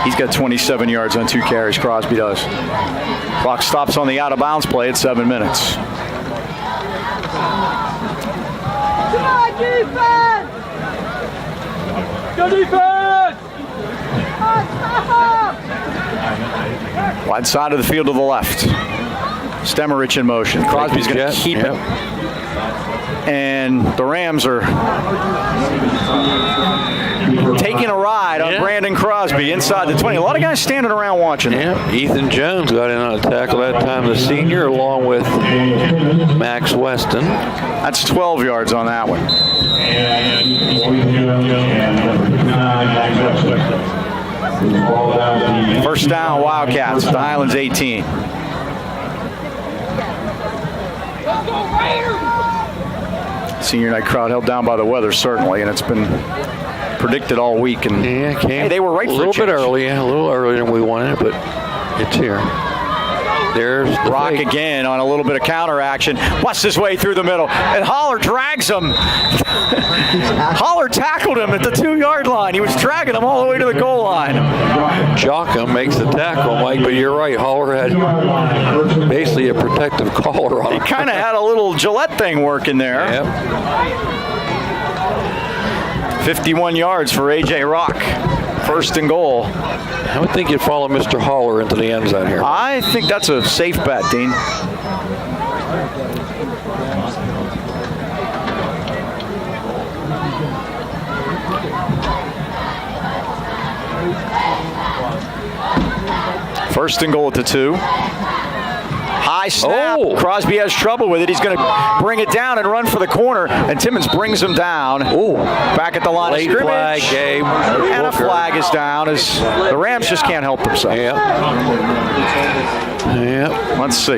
He's got 27 yards on 2 carries. Crosby does. Clock stops on the out-of-bounds play at 7 minutes. Come on, defense! Go defense! Wide side of the field to the left. Stemmerich in motion. Crosby's going to keep it. And the Rams are taking a ride on Brandon Crosby inside the 20. A lot of guys standing around watching. Yeah, Ethan Jones got in on a tackle that time, the senior, along with Max Weston. That's 12 yards on that one. First down, Wildcats, the Highlands 18. Senior night crowd held down by the weather, certainly, and it's been predicted all week. And hey, they were right for a little bit early, a little earlier than we wanted, but it's here. There's the Rock fake. again on a little bit of counter action. Busts his way through the middle, and Holler drags him. Holler tackled him at the 2-yard line. He was dragging him all the way to the goal line. Jockum makes the tackle, Mike, but you're right. Holler had basically a protective collar on him. He kind of had a little Gillette thing working there. Yep. 51 yards for A.J. Rock. First and goal. I would think you'd follow Mr. Holler into the end zone here. I think that's a safe bet, Dean. First and goal at the 2. High snap. Oh. Crosby has trouble with it. He's going to bring it down and run for the corner, and Timmons brings him down. Ooh. Back at the line Late of scrimmage. flag game. And a flag is down as the Rams just can't help themselves. Yep. Let's see.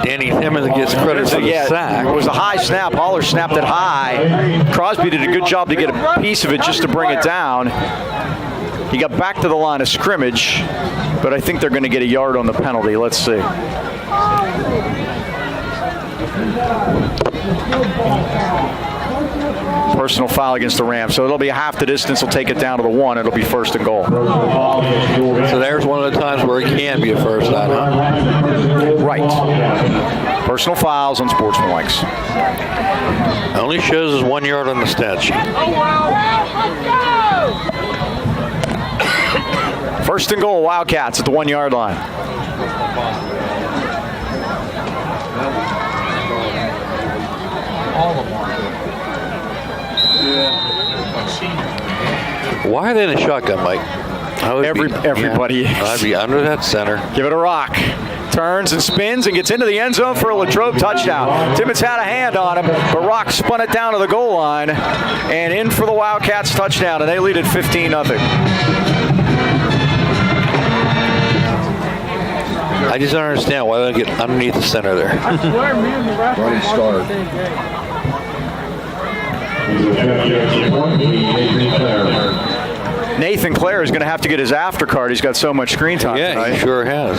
Danny Timmons gets credit for the sack. It was a high snap. Holler snapped it high. Crosby did a good job to get a piece of it just to bring it down. He got back to the line of scrimmage, but I think they're going to get a yard on the penalty. Let's see. Personal foul against the Rams. So it'll be a half the distance. Will take it down to the 1. It'll be first and goal. So there's one of the times where it can be a first down, huh? Right. Personal fouls on sportsmanlikes. Only shows us 1 yard on the stat sheet. First and goal, Wildcats at the 1-yard line. Why are they in a shotgun, Mike? Everybody. I'd be under that center. Give it a Rock. Turns and spins and gets into the end zone for a Latrobe touchdown. Timmons had a hand on him, but Rock spun it down to the goal line and in for the Wildcats touchdown, and they lead at 15-0. I just don't understand why they don't get underneath the center there. I swear, me and the ref Running start. Nathan Clare is going to have to get his aftercard. He's got so much screen time Yeah, tonight. he sure has.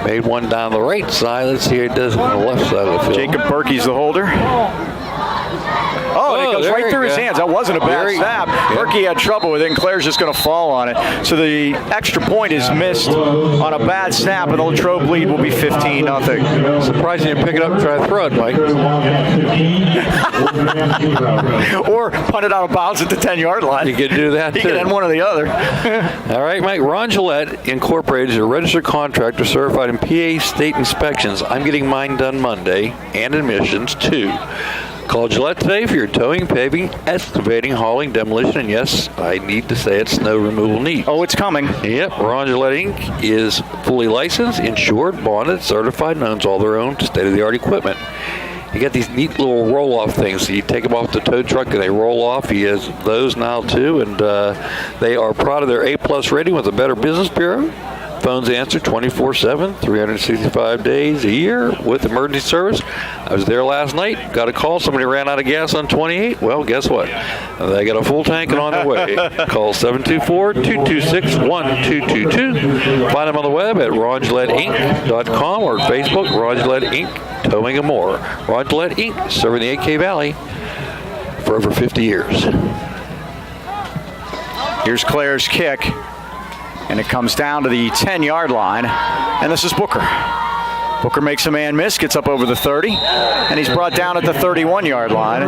Made one down the right side. Let's see how he does on the left side of the field. Jacob Berkey's the holder. Oh, and it goes there right you through his go. hands. That wasn't a bad There you- snap. yeah. Berkey had trouble with it, and Claire's just going to fall on it. So the extra point is missed on a bad snap, and the Latrobe lead will be 15-0. Surprised you didn't pick it up and try to throw it, Mike. Or punt it out of bounds at the 10-yard line. You could do that, He too. could end one or the other. All right, Mike. Ron Gillette Incorporated is a registered contractor certified in PA state inspections. I'm getting mine done Monday, and admissions, too. Call Gillette today for your towing, paving, excavating, hauling, demolition, and yes, I need to say it's snow removal needs. Oh, it's coming. Yep, Ron Gillette Inc. is fully licensed, insured, bonded, certified, and owns all their own state-of-the-art equipment. You got these neat little roll-off things. So you take them off the tow truck and they roll off. He has those now too, and they are proud of their A+ rating with the Better Business Bureau. Phones answer 24/7, 365 days a year with emergency service. I was there last night. Got a call. Somebody ran out of gas on 28. Well, guess what? They got a full tank and on their way. Call 724-226-1222. Find them on the web at RonGilletteInc.com or Facebook, Ron Gillette Inc. Towing and more. Ron Gillette Inc. serving the 8K Valley for over 50 years. Here's Claire's kick, and it comes down to the 10-yard line, and this is Booker. Booker makes a man miss, gets up over the 30, and he's brought down at the 31-yard line.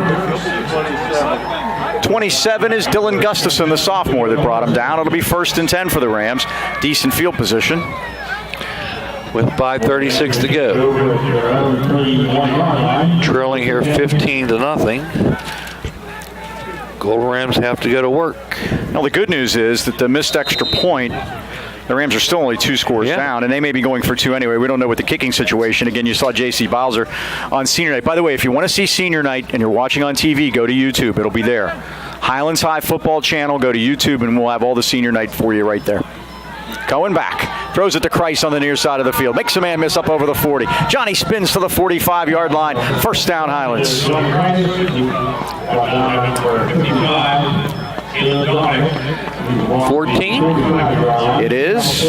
27 is Dylan Gustafson, the sophomore, that brought him down. It'll be 1st and 10 for the Rams. Decent field position. With 5:36 to go. Trailing here 15-0. Golden Rams have to go to work. Now, the good news is that the missed extra point, the Rams are still only 2 scores down, and they may be going for 2 anyway. We don't know what the kicking situation. Again, you saw J.C. Bowser on senior night. By the way, if you want to see senior night and you're watching on TV, go to YouTube. It'll be there. Highlands High Football Channel, go to YouTube, and we'll have all the senior night for you right there. Going back. Throws it to Christ on the near side of the field. Makes a man miss up over the 40. Johnny spins to the 45-yard line. 1st down, Highlands. 14. It is.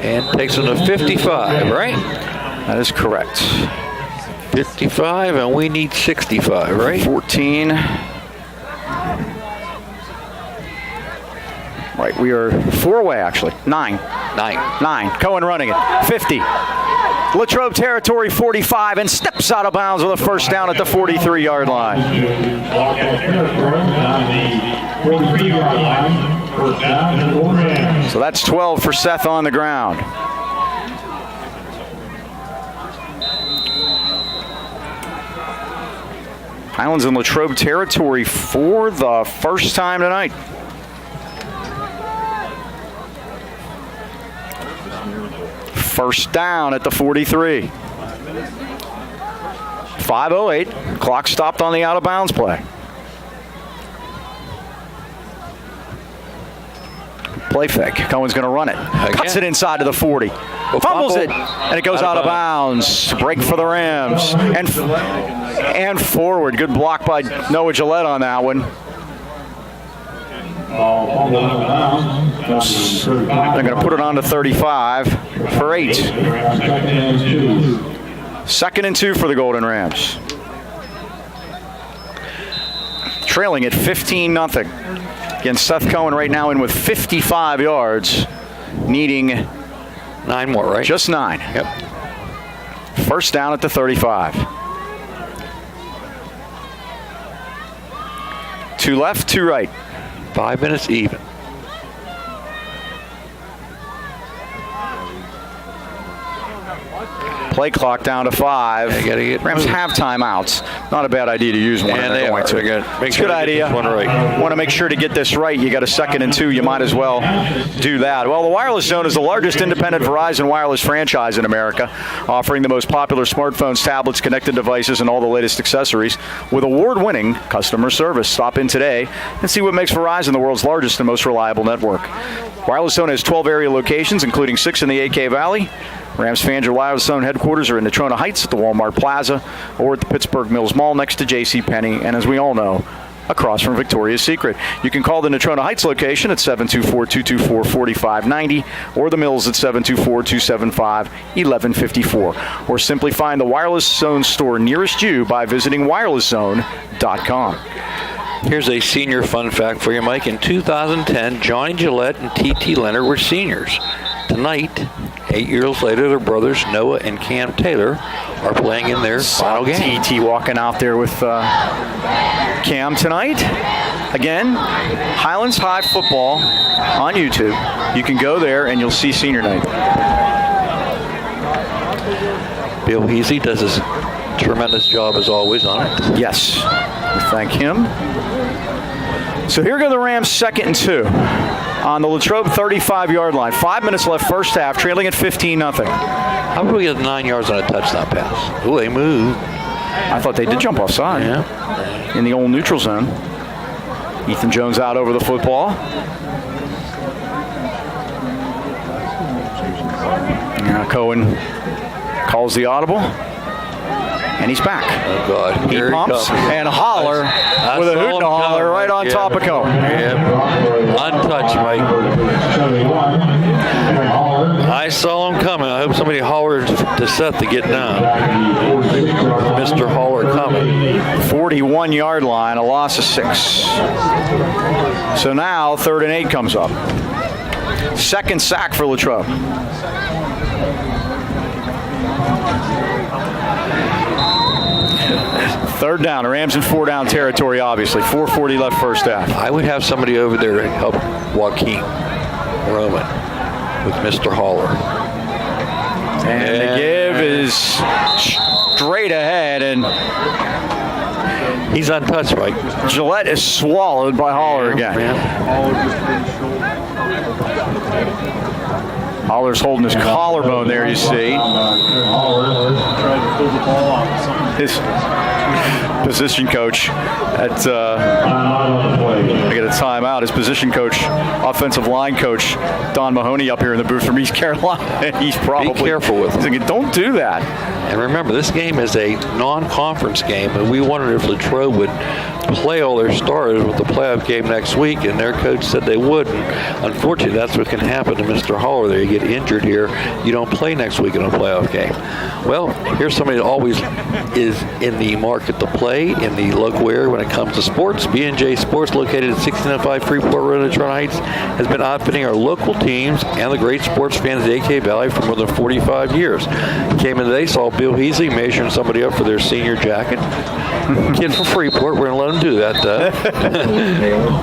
And takes him to 55, right? That is correct. 55, and we need 65, right? 14. Right, we are 4 away, actually. 9. 9. Cohen running it. 50. Latrobe territory, 45, and steps out of bounds with a 1st down at the 43-yard line. So that's 12 for Seth on the ground. Highlands in Latrobe territory for the first time tonight. First down at the 43. 5:08. Clock stopped on the out-of-bounds play. Play fake. Cohen's going to run it. Cuts it inside to the 40. Fumbles it, and it goes out of bounds. Break for the Rams. And forward. Good block by Noah Gillette on that one. They're going to put it on to 35 for 8. 2nd and 2 for the Golden Rams. Trailing at 15-0. Again, Seth Cohen right now in with 55 yards, needing 9 more, right? Just 9. Yep. 1st down at the 35. 2 left, 2 right. 5 minutes even. Play clock down to 5. Rams have timeouts. Not a bad idea to use one. And they are. It's a good idea. One right. Want to make sure to get this right. You got a 2nd and 2. You might as well do that. Well, the Wireless Zone is the largest independent Verizon wireless franchise in America, offering the most popular smartphones, tablets, connected devices, and all the latest accessories with award-winning customer service. Stop in today and see what makes Verizon the world's largest and most reliable network. Wireless Zone has 12 area locations, including 6 in the 8K Valley. Rams fans, your Wireless Zone headquarters are in Natrona Heights at the Walmart Plaza or at the Pittsburgh Mills Mall next to JCPenney, and as we all know, across from Victoria's Secret. You can call the Natrona Heights location at 724-224-4590 or the Mills at 724-275-1154, or simply find the Wireless Zone store nearest you by visiting wirelesszone.com. Here's a senior fun fact for you, Mike. In 2010, Johnny Gillette and T.T. Leonard were seniors. Tonight, 8 years later, their brothers Noah and Cam Taylor are playing in their final game. T.T. walking out there with Cam tonight. Again, Highlands High Football on YouTube. You can go there and you'll see senior night. Bill Heasy does his tremendous job as always on it. Yes, we thank him. So here go the Rams, 2nd and 2 on the Latrobe 35-yard line. 5 minutes left, first half, trailing at 15-0. How about we get 9 yards on a touchdown pass? Oh, they moved. I thought they did jump offside. Yeah. In the old neutral zone. Ethan Jones out over the football. Cohen calls the audible, and he's back. Oh, God. He Here pumps comes. and holler with a hoot and a holler right on top of Cohen. Yeah. Untouched, Mike. 71. I saw him coming. I hope somebody hollered to Seth to get down. Mr. Holler coming. 41-yard line, a loss of 6. So now 3rd and 8 comes up. Second sack for Latrobe. Third down, Rams in 4-down territory, obviously. 4:40 left first half. I would have somebody over there to help Joaquin Roman with Mr. Holler. And the give is straight ahead, and he's untouched, Mike. Gillette is swallowed by Holler again. Holler's holding his collarbone there, you see. His position coach I get a timeout. His position coach, offensive line coach, Don Mahoney up here in the booth from East Carolina. He's probably... Be careful with him. He's thinking, don't do that. And remember, this game is a non-conference game, and we wondered if Latrobe would play all their starters with the playoff game next week, and their coach said they would. And unfortunately, that's what can happen to Mr. Holler there. You get injured here, you don't play next week in a playoff game. Well, here's somebody that always is in the market to play in the local area when it comes to sports. B&J Sports, located at 1605 Freeport Road in Toronto Heights, has been outfitting our local teams and the great sports fans of the AK Valley for more than 45 years. Came in today, saw Bill Heasley measuring somebody up for their senior jacket. Kid from Freeport, we're going to let him do that, though.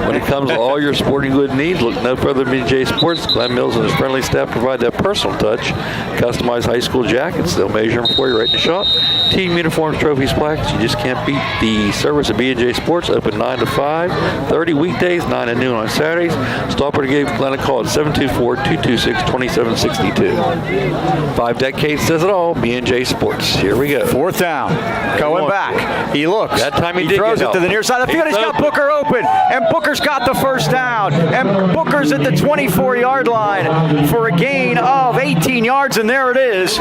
When it comes to all your sporting good needs, look no further than B&J Sports. Glenn Mills and his friendly staff provide that personal touch. Customized high school jackets, they'll measure them for you right in the shop. Team uniforms, trophies, plaques, you just can't beat the service of B&J Sports. Open 9 to 5, 30 weekdays, 9 to noon on Saturdays. Stop or give Glenn a call at 724-226-2762. 5 decades says it all, B&J Sports. Here we go. Fourth down. Going back. He looks. That time he did throws get it to the near side of the field. He's got Booker open. And Booker's got the first down. And Booker's at the 24-yard line for a gain of 18 yards. And there it is.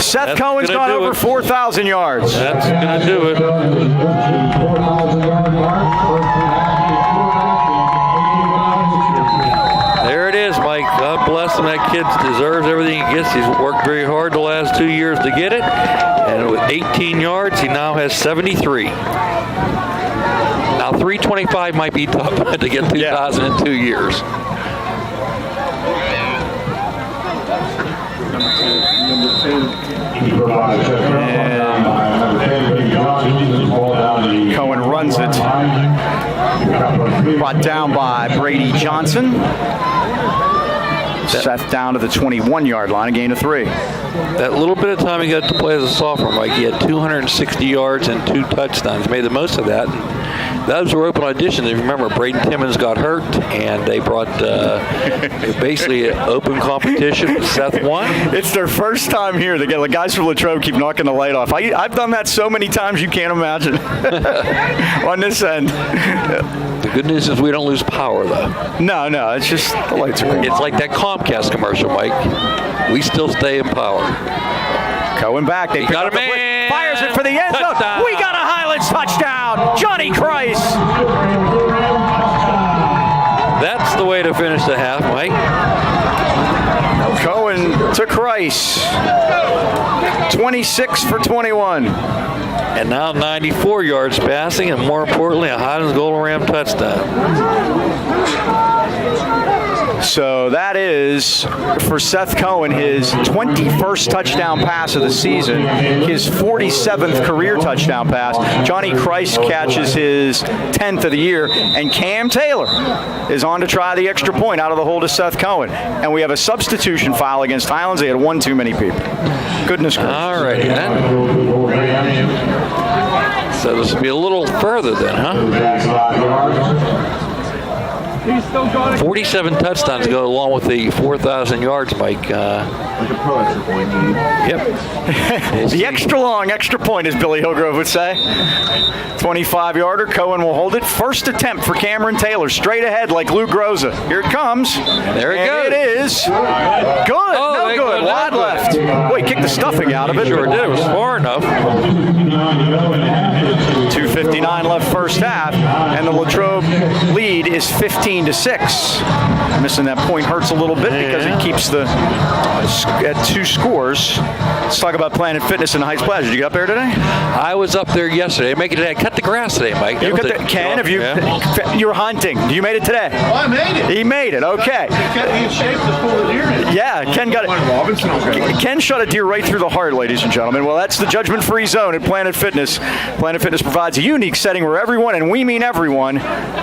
Seth Cohen's gone over 4,000 yards. That's going to do it. There it is, Mike. God bless him. That kid deserves everything he gets. He's worked very hard the last 2 years to get it. And with 18 yards, he now has 73. Now, 325 might be tough to get 2,000 in 2 years. And Cohen runs it. Brought down by Brady Johnson. Seth down to the 21-yard line, a gain of 3. That little bit of time he got to play as a sophomore, Mike, he had 260 yards and 2 touchdowns. Made the most of that. Those were open auditions. If you remember, Braden Timmons got hurt, and they brought basically an open competition. Seth won. It's their first time here. The guys from Latrobe keep knocking the light off. I've done that so many times you can't imagine on this end. The good news is we don't lose power, though. No, it's just the lights are. It's like that Comcast commercial, Mike. We still stay in power. Going back. They got a man. Fires it for the end zone. Touchdown. We got a Highlands touchdown. Johnny Christ. That's the way to finish the half, Mike. Cohen to Christ. 26 for 21. And now 94 yards passing, and more importantly, a Highlands Golden Ram touchdown. So that is, for Seth Cohen, his 21st touchdown pass of the season, his 47th career touchdown pass. Johnny Christ catches his 10th of the year, and Cam Taylor is on to try the extra point out of the hole to Seth Cohen. And we have a substitution foul against Highlands. They had one too many people. Goodness gracious. All right, then. So this will be a little further then, huh? He's still got it. 47 touchdowns go along with the 4,000 yards, Mike. Like a pro extra point. Yep. The extra long, extra point, as Billy Hillgrove would say. 25-yarder. Cohen will hold it. First attempt for Cameron Taylor. Straight ahead like Lou Groza. Here it comes. There it goes. It is. Good. Oh, no good. Wide left. Boy, he kicked the stuffing out of it. Sure did. It was far enough. 2:59 left first half, and the Latrobe lead is 15-6. Missing that point hurts a little bit because it keeps the at 2 scores. Let's talk about Planet Fitness in the Heights Plaza. Did you get up there today? I was up there yesterday. I cut the grass today, Mike. You Ken, have you? Yeah. You're hunting. You made it today. Oh, I made it. He made it. Okay. He in shape to pull the deer in. Yeah, Ken got it. Ken shot a deer right through the heart, ladies and gentlemen. Well, that's the judgment-free zone at Planet Fitness. Planet Fitness provides a unique setting where everyone, and we mean everyone,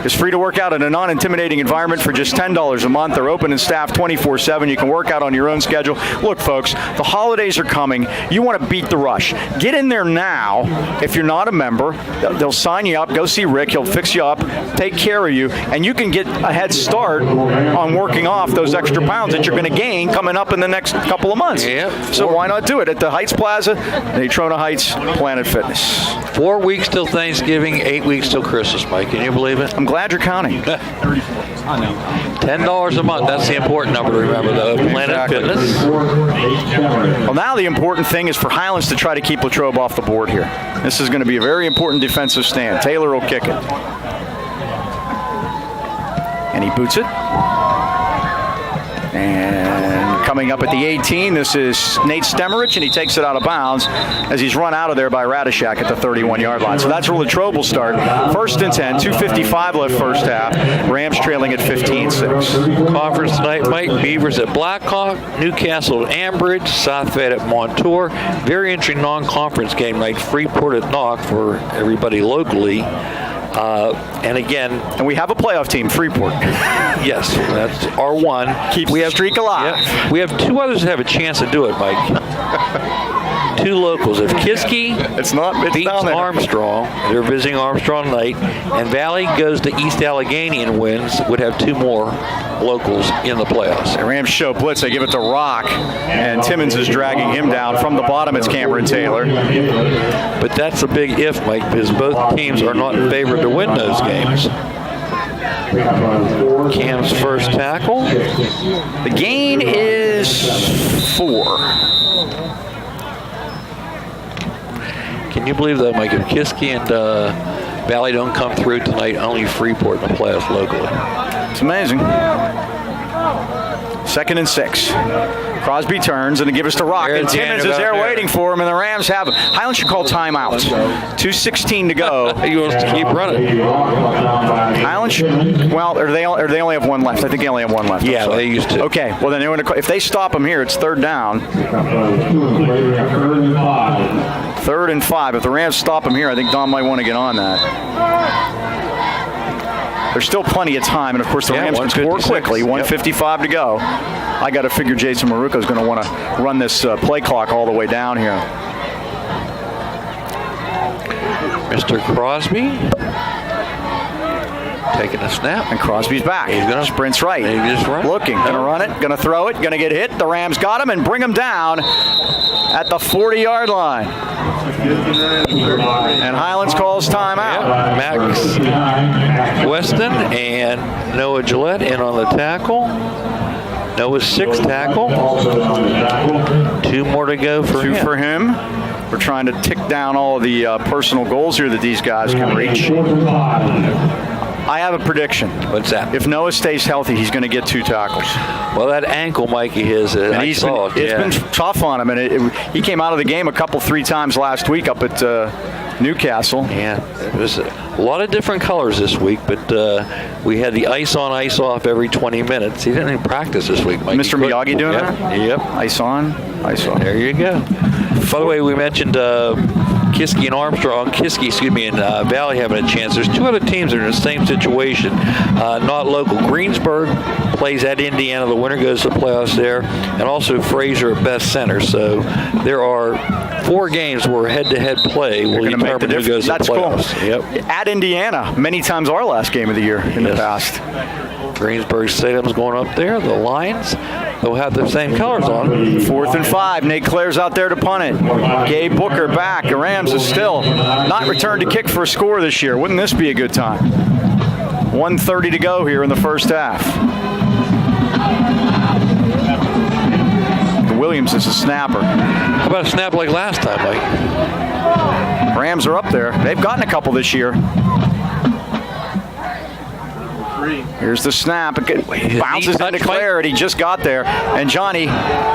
is free to work out in a non-intimidating environment for just $10 a month. They're open and staffed 24/7. You can work out on your own schedule. Look, folks, the holidays are coming. You want to beat the rush. Get in there now. If you're not a member, they'll sign you up. Go see Rick. He'll fix you up, take care of you, and you can get a head start on working off those extra pounds that you're going to gain coming up in the next couple of months. Yep. So why not do it at the Heights Plaza, Natrona Heights Planet Fitness. 4 weeks till Thanksgiving, 8 weeks till Christmas, Mike. Can you believe it? I'm glad you're counting. $10 a month. That's the important number to remember, though. Planet Exactly. Fitness. Well, now the important thing is for Highlands to try to keep Latrobe off the board here. This is going to be a very important defensive stand. Taylor will kick it. And he boots it. And coming up at the 18, this is Nate Stemerich, and he takes it out of bounds as he's run out of there by Radishak at the 31-yard line. So that's where Latrobe will start. First and 10, 2:55 left first half. Rams trailing at 15-6. Conference tonight, Mike. Beavers at Blackhawk, Newcastle at Ambridge, South Fayette at Montour. Very interesting non-conference game night. Freeport at Knock for everybody locally. And again, And we have a playoff team, Freeport. yes, that's R1. Keeps the streak alive. Yep, we have 2 others that have a chance to do it, Mike. 2 locals. If Kiski It's beats down there. Armstrong, they're visiting Armstrong tonight, and Valley goes to East Allegheny and wins, would have 2 more locals in the playoffs. The Rams show blitz. They give it to Rock, and Timmons is dragging him down. From the bottom, it's Cameron Taylor. But that's a big if, Mike, because both teams are not favored to win those games. Cam's first tackle. The gain is 4. Can you believe that, Mike? If Kiski and Valley don't come through tonight, only Freeport in the playoffs locally. It's amazing. 2nd and 6. Crosby turns and they give us to Rock, and Timmons is there waiting for him, and the Rams have him. Highlands should call timeout. 2:16 to go. He wants to keep running. Highlands should, well, or they only have 1 left. I think they only have 1 left. Yeah, they used to. Okay, well then if they stop him here, it's 3rd down. 3rd and 5. If the Rams stop him here, I think Don might want to get on that. There's still plenty of time, and of course the Rams can score quickly. 1:55 to go. I got to figure Jason Maruka is going to want to run this play clock all the way down here. Mr. Crosby taking a snap. And Crosby's back. He's going to sprints right. He just run. Looking, going to run it, going to throw it, going to get hit. The Rams got him and bring him down at the 40-yard line. And Highlands calls timeout. Yep. Max Weston and Noah Gillette in on the tackle. Noah's 6th tackle. 2 more to go for him. 2 for him. We're trying to tick down all of the personal goals here that these guys can reach. I have a prediction. What's that? If Noah stays healthy, he's going to get 2 tackles. Well, that ankle, Mikey, it's been tough on him, and he came out of the game 3 times last week up at Newcastle. Yeah, it was a lot of different colors this week, but we had the ice on, ice off every 20 minutes. He didn't even practice this week, Mikey. Mr. Miyagi doing that? Yep. Ice on, ice off. There you go. By the way, we mentioned Kiski and Armstrong, and Valley having a chance. There's 2 other teams that are in the same situation, not local. Greensburg plays at Indiana. The winner goes to the playoffs there, and also Fraser at Best Center. So there are 4 games where head-to-head play will determine who goes to the playoffs. Cool. Yep. At Indiana, many times our last game of the year in the past. Greensburg Salem's going up there. The Lions, they'll have the same colors on. 4th and 5. Nate Claire's out there to punt it. Gabe Booker back. The Rams is still not returned to kick for a score this year. Wouldn't this be a good time? 1:30 to go here in the first half. Williams is a snapper. How about a snap like last time, Mike? Rams are up there. They've gotten a couple this year. Here's the snap. It bounces into Claire, and he just got there. And Johnny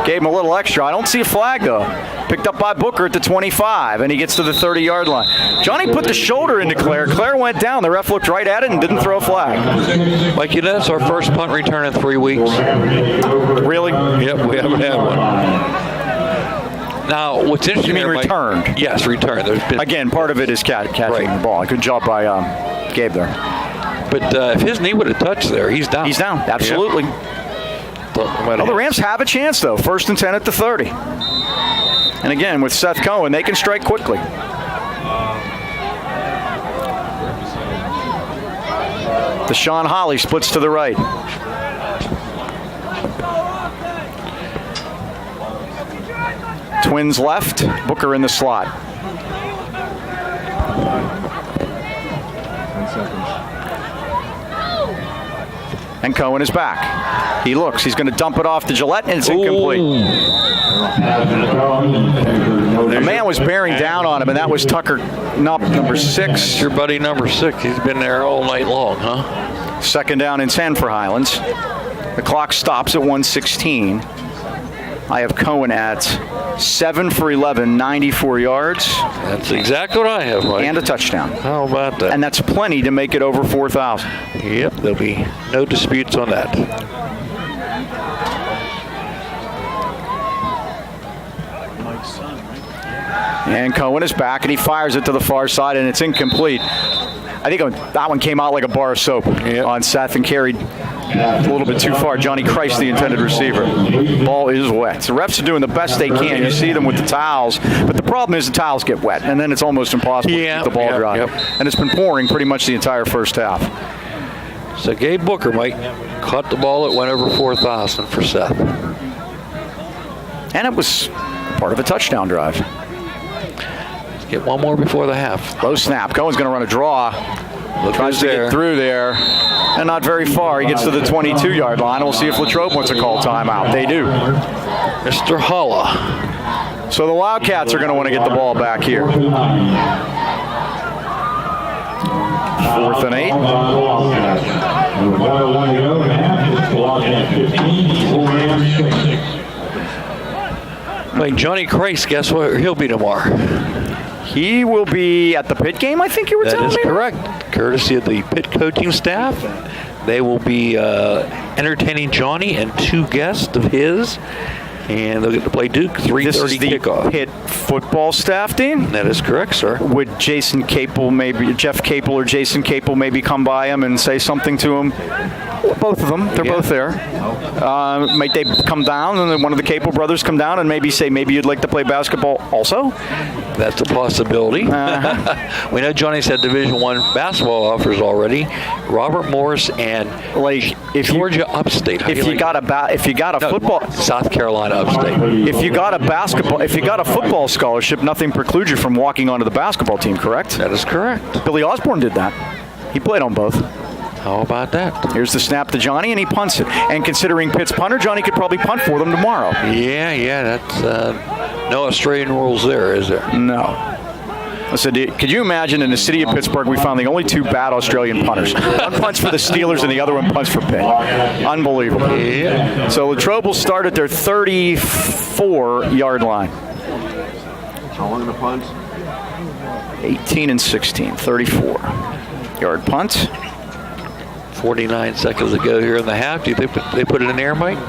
gave him a little extra. I don't see a flag, though. Picked up by Booker at the 25, and he gets to the 30-yard line. Johnny put the shoulder into Claire. Claire went down. The ref looked right at it and didn't throw a flag. Mike, you know, that's our first punt return in 3 weeks. Really? Yep, we haven't had one. Now, what's interesting... You mean returned? Mike, yes, returned. Again, part of it is catching the ball. Good job by Gabe there. But if his knee would have touched there, he's down. He's down, absolutely. Yep. Well, the Rams have a chance, though. 1st and 10 at the 30. And again, with Seth Cohen, they can strike quickly. Deshaun Holly splits to the right. Twins left, Booker in the slot. 10 seconds. And Cohen is back. He looks. He's going to dump it off to Gillette, and it's incomplete. The man was bearing down on him, and that was Tucker Nupp, number 6. Your buddy number 6. He's been there all night long, huh? 2nd down and 10 for Highlands. The clock stops at 1:16. I have Cohen at 7 for 11, 94 yards. That's exactly what I have, Mike. And a touchdown. How about that? And that's plenty to make it over 4,000. Yep, there'll be no disputes on that. And Cohen is back, and he fires it to the far side, and it's incomplete. I think that one came out like a bar of soap on Seth and carried a little bit too far. Johnny Christ, the intended receiver. Ball is wet. So refs are doing the best they can. You see them with the towels, but the problem is the towels get wet, and then it's almost impossible to keep the ball dry. And it's been pouring pretty much the entire first half. So Gabe Booker, Mike, caught the ball. It went over 4,000 for Seth. And it was part of a touchdown drive. Let's get one more before the half. Low snap. Cohen's going to run a draw. Tries to get through there, and not very far. He gets to the 22-yard line. We'll see if Latrobe wants to call timeout. They do. Mr. Holla. So the Wildcats are going to want to get the ball back here. 4th and 8. Like Johnny Christ, guess what? He'll be tomorrow. He will be at the Pitt game, I think you were telling me? That is correct. Courtesy of the Pitt coaching staff. They will be entertaining Johnny and 2 guests of his. And they'll get to play Duke, 3:30 This is the kickoff. Pitt football staff team? That is correct, sir. Would Jason Capel, Jeff Capel or Jason Capel maybe come by him and say something to him? Both of them. They're both there. Might they come down and then one of the Capel brothers come down and maybe say, maybe you'd like to play basketball also? That's a possibility. We know Johnny's had Division I basketball offers already. Robert Morris and Georgia Upstate. If you got a football, South Carolina Upstate. If you got a football scholarship, nothing precludes you from walking onto the basketball team, correct? That is correct. Billy Osborne did that. He played on both. How about that? Here's the snap to Johnny, and he punts it. And considering Pitt's punter, Johnny could probably punt for them tomorrow. Yeah, that's no Australian rules there, is there? No. I said, could you imagine in the city of Pittsburgh, we found the only 2 bad Australian punters. One punts for the Steelers and the other one punts for Pitt. Unbelievable. Yeah. So Latrobe will start at their 34-yard line. How long the punt? 18 and 16, 34-yard punt. 49 seconds to go here in the half. Do you think they put it in the air, Mike?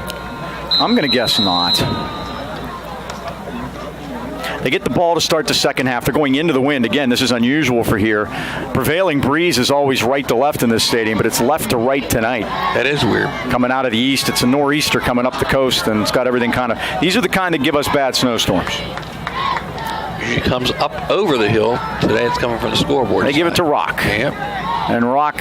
I'm going to guess not. They get the ball to start the second half. They're going into the wind. Again, this is unusual for here. Prevailing breeze is always right to left in this stadium, but it's left to right tonight. That is weird. Coming out of the east, it's a nor'easter coming up the coast, and it's got everything kind of... These are the kind that give us bad snowstorms. Usually comes up over the hill. Today it's coming from the scoreboard. They give it to Rock. Yep. And Rock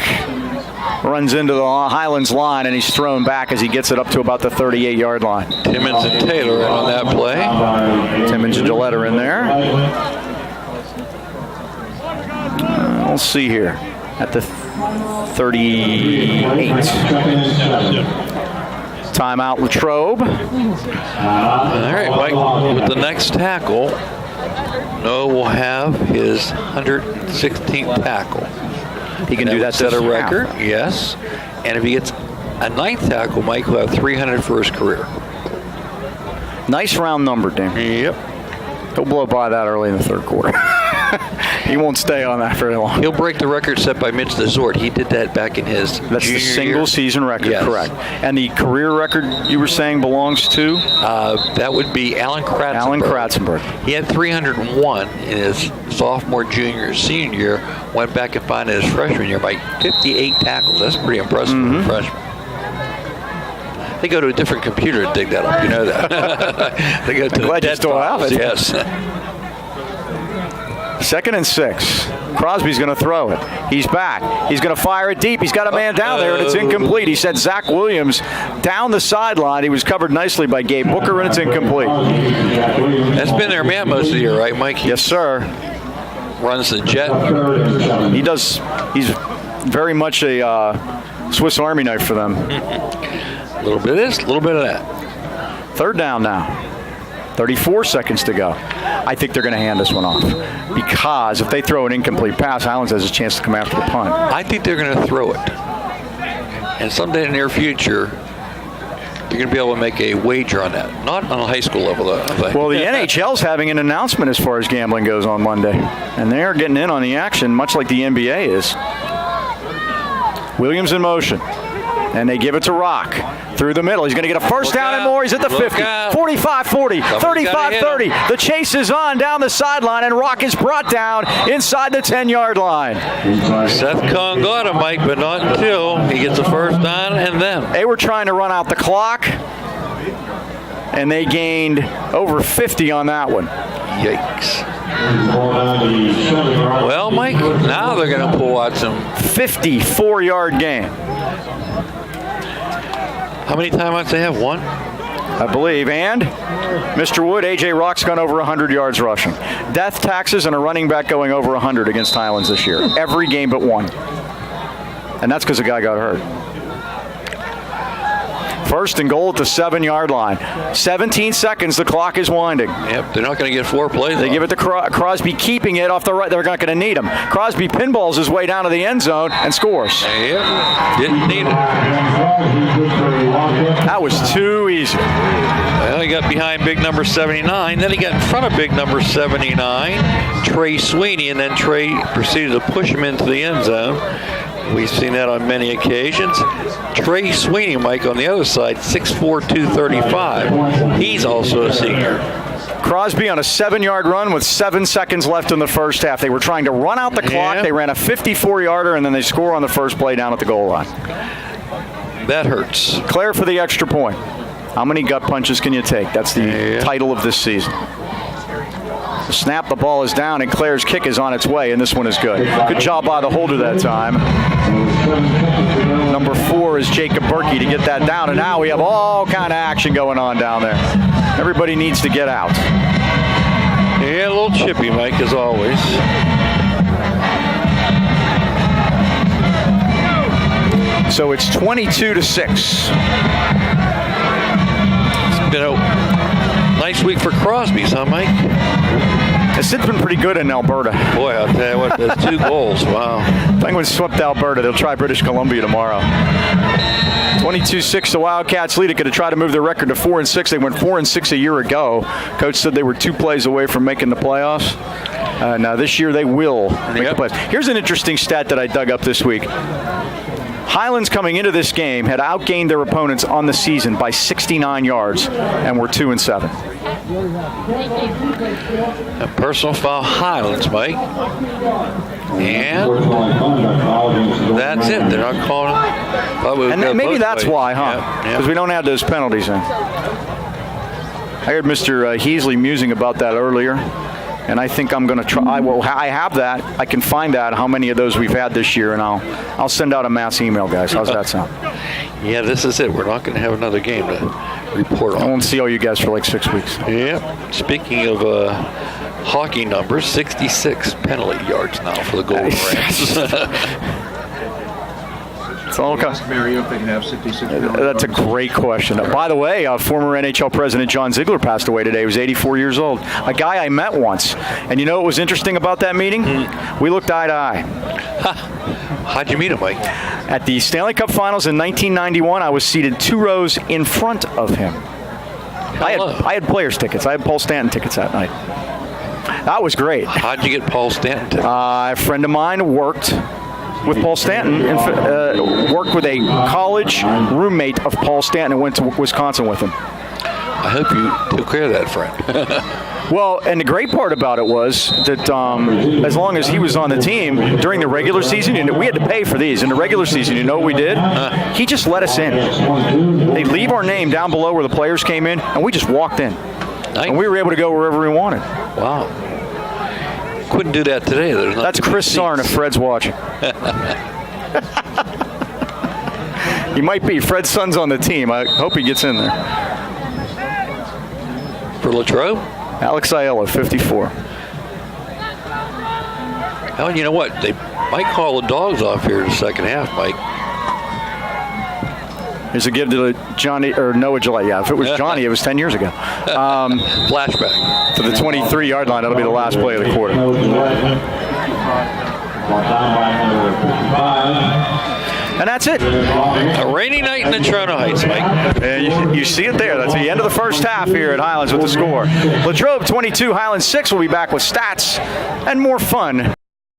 runs into the Highlands line, and he's thrown back as he gets it up to about the 38-yard line. Timmons and Taylor in on that play. Timmons and Gillette are in there. We'll see here at the 38. Timeout, Latrobe. All right, Mike, with the next tackle, Noah will have his 116th tackle. He can do that. Set a record, yes. And if he gets a 9th tackle, Mike will have 300 for his career. Nice round number, Dan. Yep. He'll blow by that early in the third quarter. He won't stay on that very long. He'll break the record set by Mitch Desort. He did that back in his That's the single year. season record, Yes. correct. And the career record you were saying belongs to? That would be Alan Kratzenberg. Alan Kratzenberg. He had 301 in his sophomore, junior, senior year. Went back and found his freshman year by 58 tackles. That's pretty impressive for a freshman. They go to a different computer to dig that up. You know that. They go to I'm glad you dead still have files. it. Yes. 2nd and 6. Crosby's going to throw it. He's back. He's going to fire it deep. He's got a man down there, and it's incomplete. He sent Zach Williams down the sideline. He was covered nicely by Gabe Booker, and it's incomplete. That's been their man most of the year, right, Mike? Yes, sir. Runs the jet. He does. He's very much a Swiss Army knife for them. A little bit of this, a little bit of that. 3rd down now. 34 seconds to go. I think they're going to hand this one off because if they throw an incomplete pass, Highlands has a chance to come after the punt. I think they're going to throw it. And someday in the near future, you're going to be able to make a wager on that. Not on a high school level, though. I think. Well, the NHL's having an announcement as far as gambling goes on Monday, and they're getting in on the action, much like the NBA is. Williams in motion. And they give it to Rock through the middle. He's going to get a first down and more. He's at the 50, 45-40, 35-30. The chase is on down the sideline, and Rock is brought down inside the 10-yard line. Seth Cohn got him, Mike, but not until he gets a first down and then. They were trying to run out the clock, and they gained over 50 on that one. Yikes. Well, Mike, now they're going to pull out some. 54-yard gain. How many timeouts they have? One? I believe. And Mr. Wood, A.J. Rock's gone over 100 yards rushing. Death taxes and a running back going over 100 against Highlands this year. Every game but one. And that's because a guy got hurt. 1st and goal at the 7-yard line. 17 seconds, the clock is winding. Yep, they're not going to get 4 plays. They give it to Crosby, keeping it off the right. They're not going to need him. Crosby pinballs his way down to the end zone and scores. Yep, didn't need it. That was too easy. Well, he got behind big number 79. Then he got in front of big number 79, Trey Sweeney, and then Trey proceeded to push him into the end zone. We've seen that on many occasions. Trey Sweeney, Mike, on the other side, 6'4", 235. He's also a senior. Crosby on a 7-yard run with 7 seconds left in the first half. They were trying to run out the clock. Yeah. They ran a 54-yarder, and then they score on the first play down at the goal line. That hurts. Claire for the extra point. How many gut punches can you take? That's the title of this season. The snap, the ball is down, and Claire's kick is on its way, and this one is good. Good job by the holder that time. Number 4 is Jacob Berkey to get that down, and now we have all kind of action going on down there. Everybody needs to get out. Yeah, a little chippy, Mike, as always. So it's 22-6. It's been a nice week for Crosby's, huh, Mike? It's been pretty good in Alberta. Boy, I'll tell you what, those 2 goals, wow. Penguins swept Alberta. They'll try British Columbia tomorrow. 22-6, the Wildcats lead. It could have tried to move their record to 4-6. They went 4-6 a year ago. Coach said they were 2 plays away from making the playoffs. Now this year they will make the playoffs. Here's an interesting stat that I dug up this week. Highlands coming into this game had outgained their opponents on the season by 69 yards and were 2-7. A personal foul, Highlands, Mike. And that's it. They're not calling it. And maybe that's why, huh? Because we don't have those penalties in. I heard Mr. Heasley musing about that earlier. And I think I'm going to try. I have that. I can find out how many of those we've had this year, and I'll send out a mass email, guys. How's that sound? Yeah, this is it. We're not going to have another game to report on. I won't see all you guys for like 6 weeks. Yeah. Speaking of hockey numbers, 66 penalty yards now for the Golden Rams. It's all Mario, if they can have 66 That's a great question. By the way, former NHL president John Ziegler passed away today. He was 84 years old. A guy I met once. And you know what was interesting about that meeting? We looked eye to eye. How'd you meet him, Mike? At the Stanley Cup Finals in 1991, I was seated 2 rows in front of him. I had players' tickets. I had Paul Stanton tickets that night. That was great. How'd you get Paul Stanton tickets? A friend of mine worked with Paul Stanton, and worked with a college roommate of Paul Stanton and went to Wisconsin with him. I hope you took care of that friend. Well, and the great part about it was that as long as he was on the team during the regular season, we had to pay for these. In the regular season, you know what we did? He just let us in. They'd leave our name down below where the players came in, and we just walked in. Nice. And we were able to go wherever we wanted. Wow. Couldn't do that today. That's Chris Sarn if Fred's watching. He might be. Fred's son's on the team. I hope he gets in there. For Latrobe? Alex Aiello, 54. Well, you know what? They might call the dogs off here in the second half, Mike. Here's a give to Johnny, or Noah Gillette. Yeah, if it was Johnny, it was 10 years ago. Flashback. To the 23-yard line. That'll be the last play of the quarter. And that's it. A rainy night in the Toronto Heights, Mike. And you see it there. That's the end of the first half here at Highlands with the score. Latrobe 22, Highlands 6. We'll be back with stats and more fun.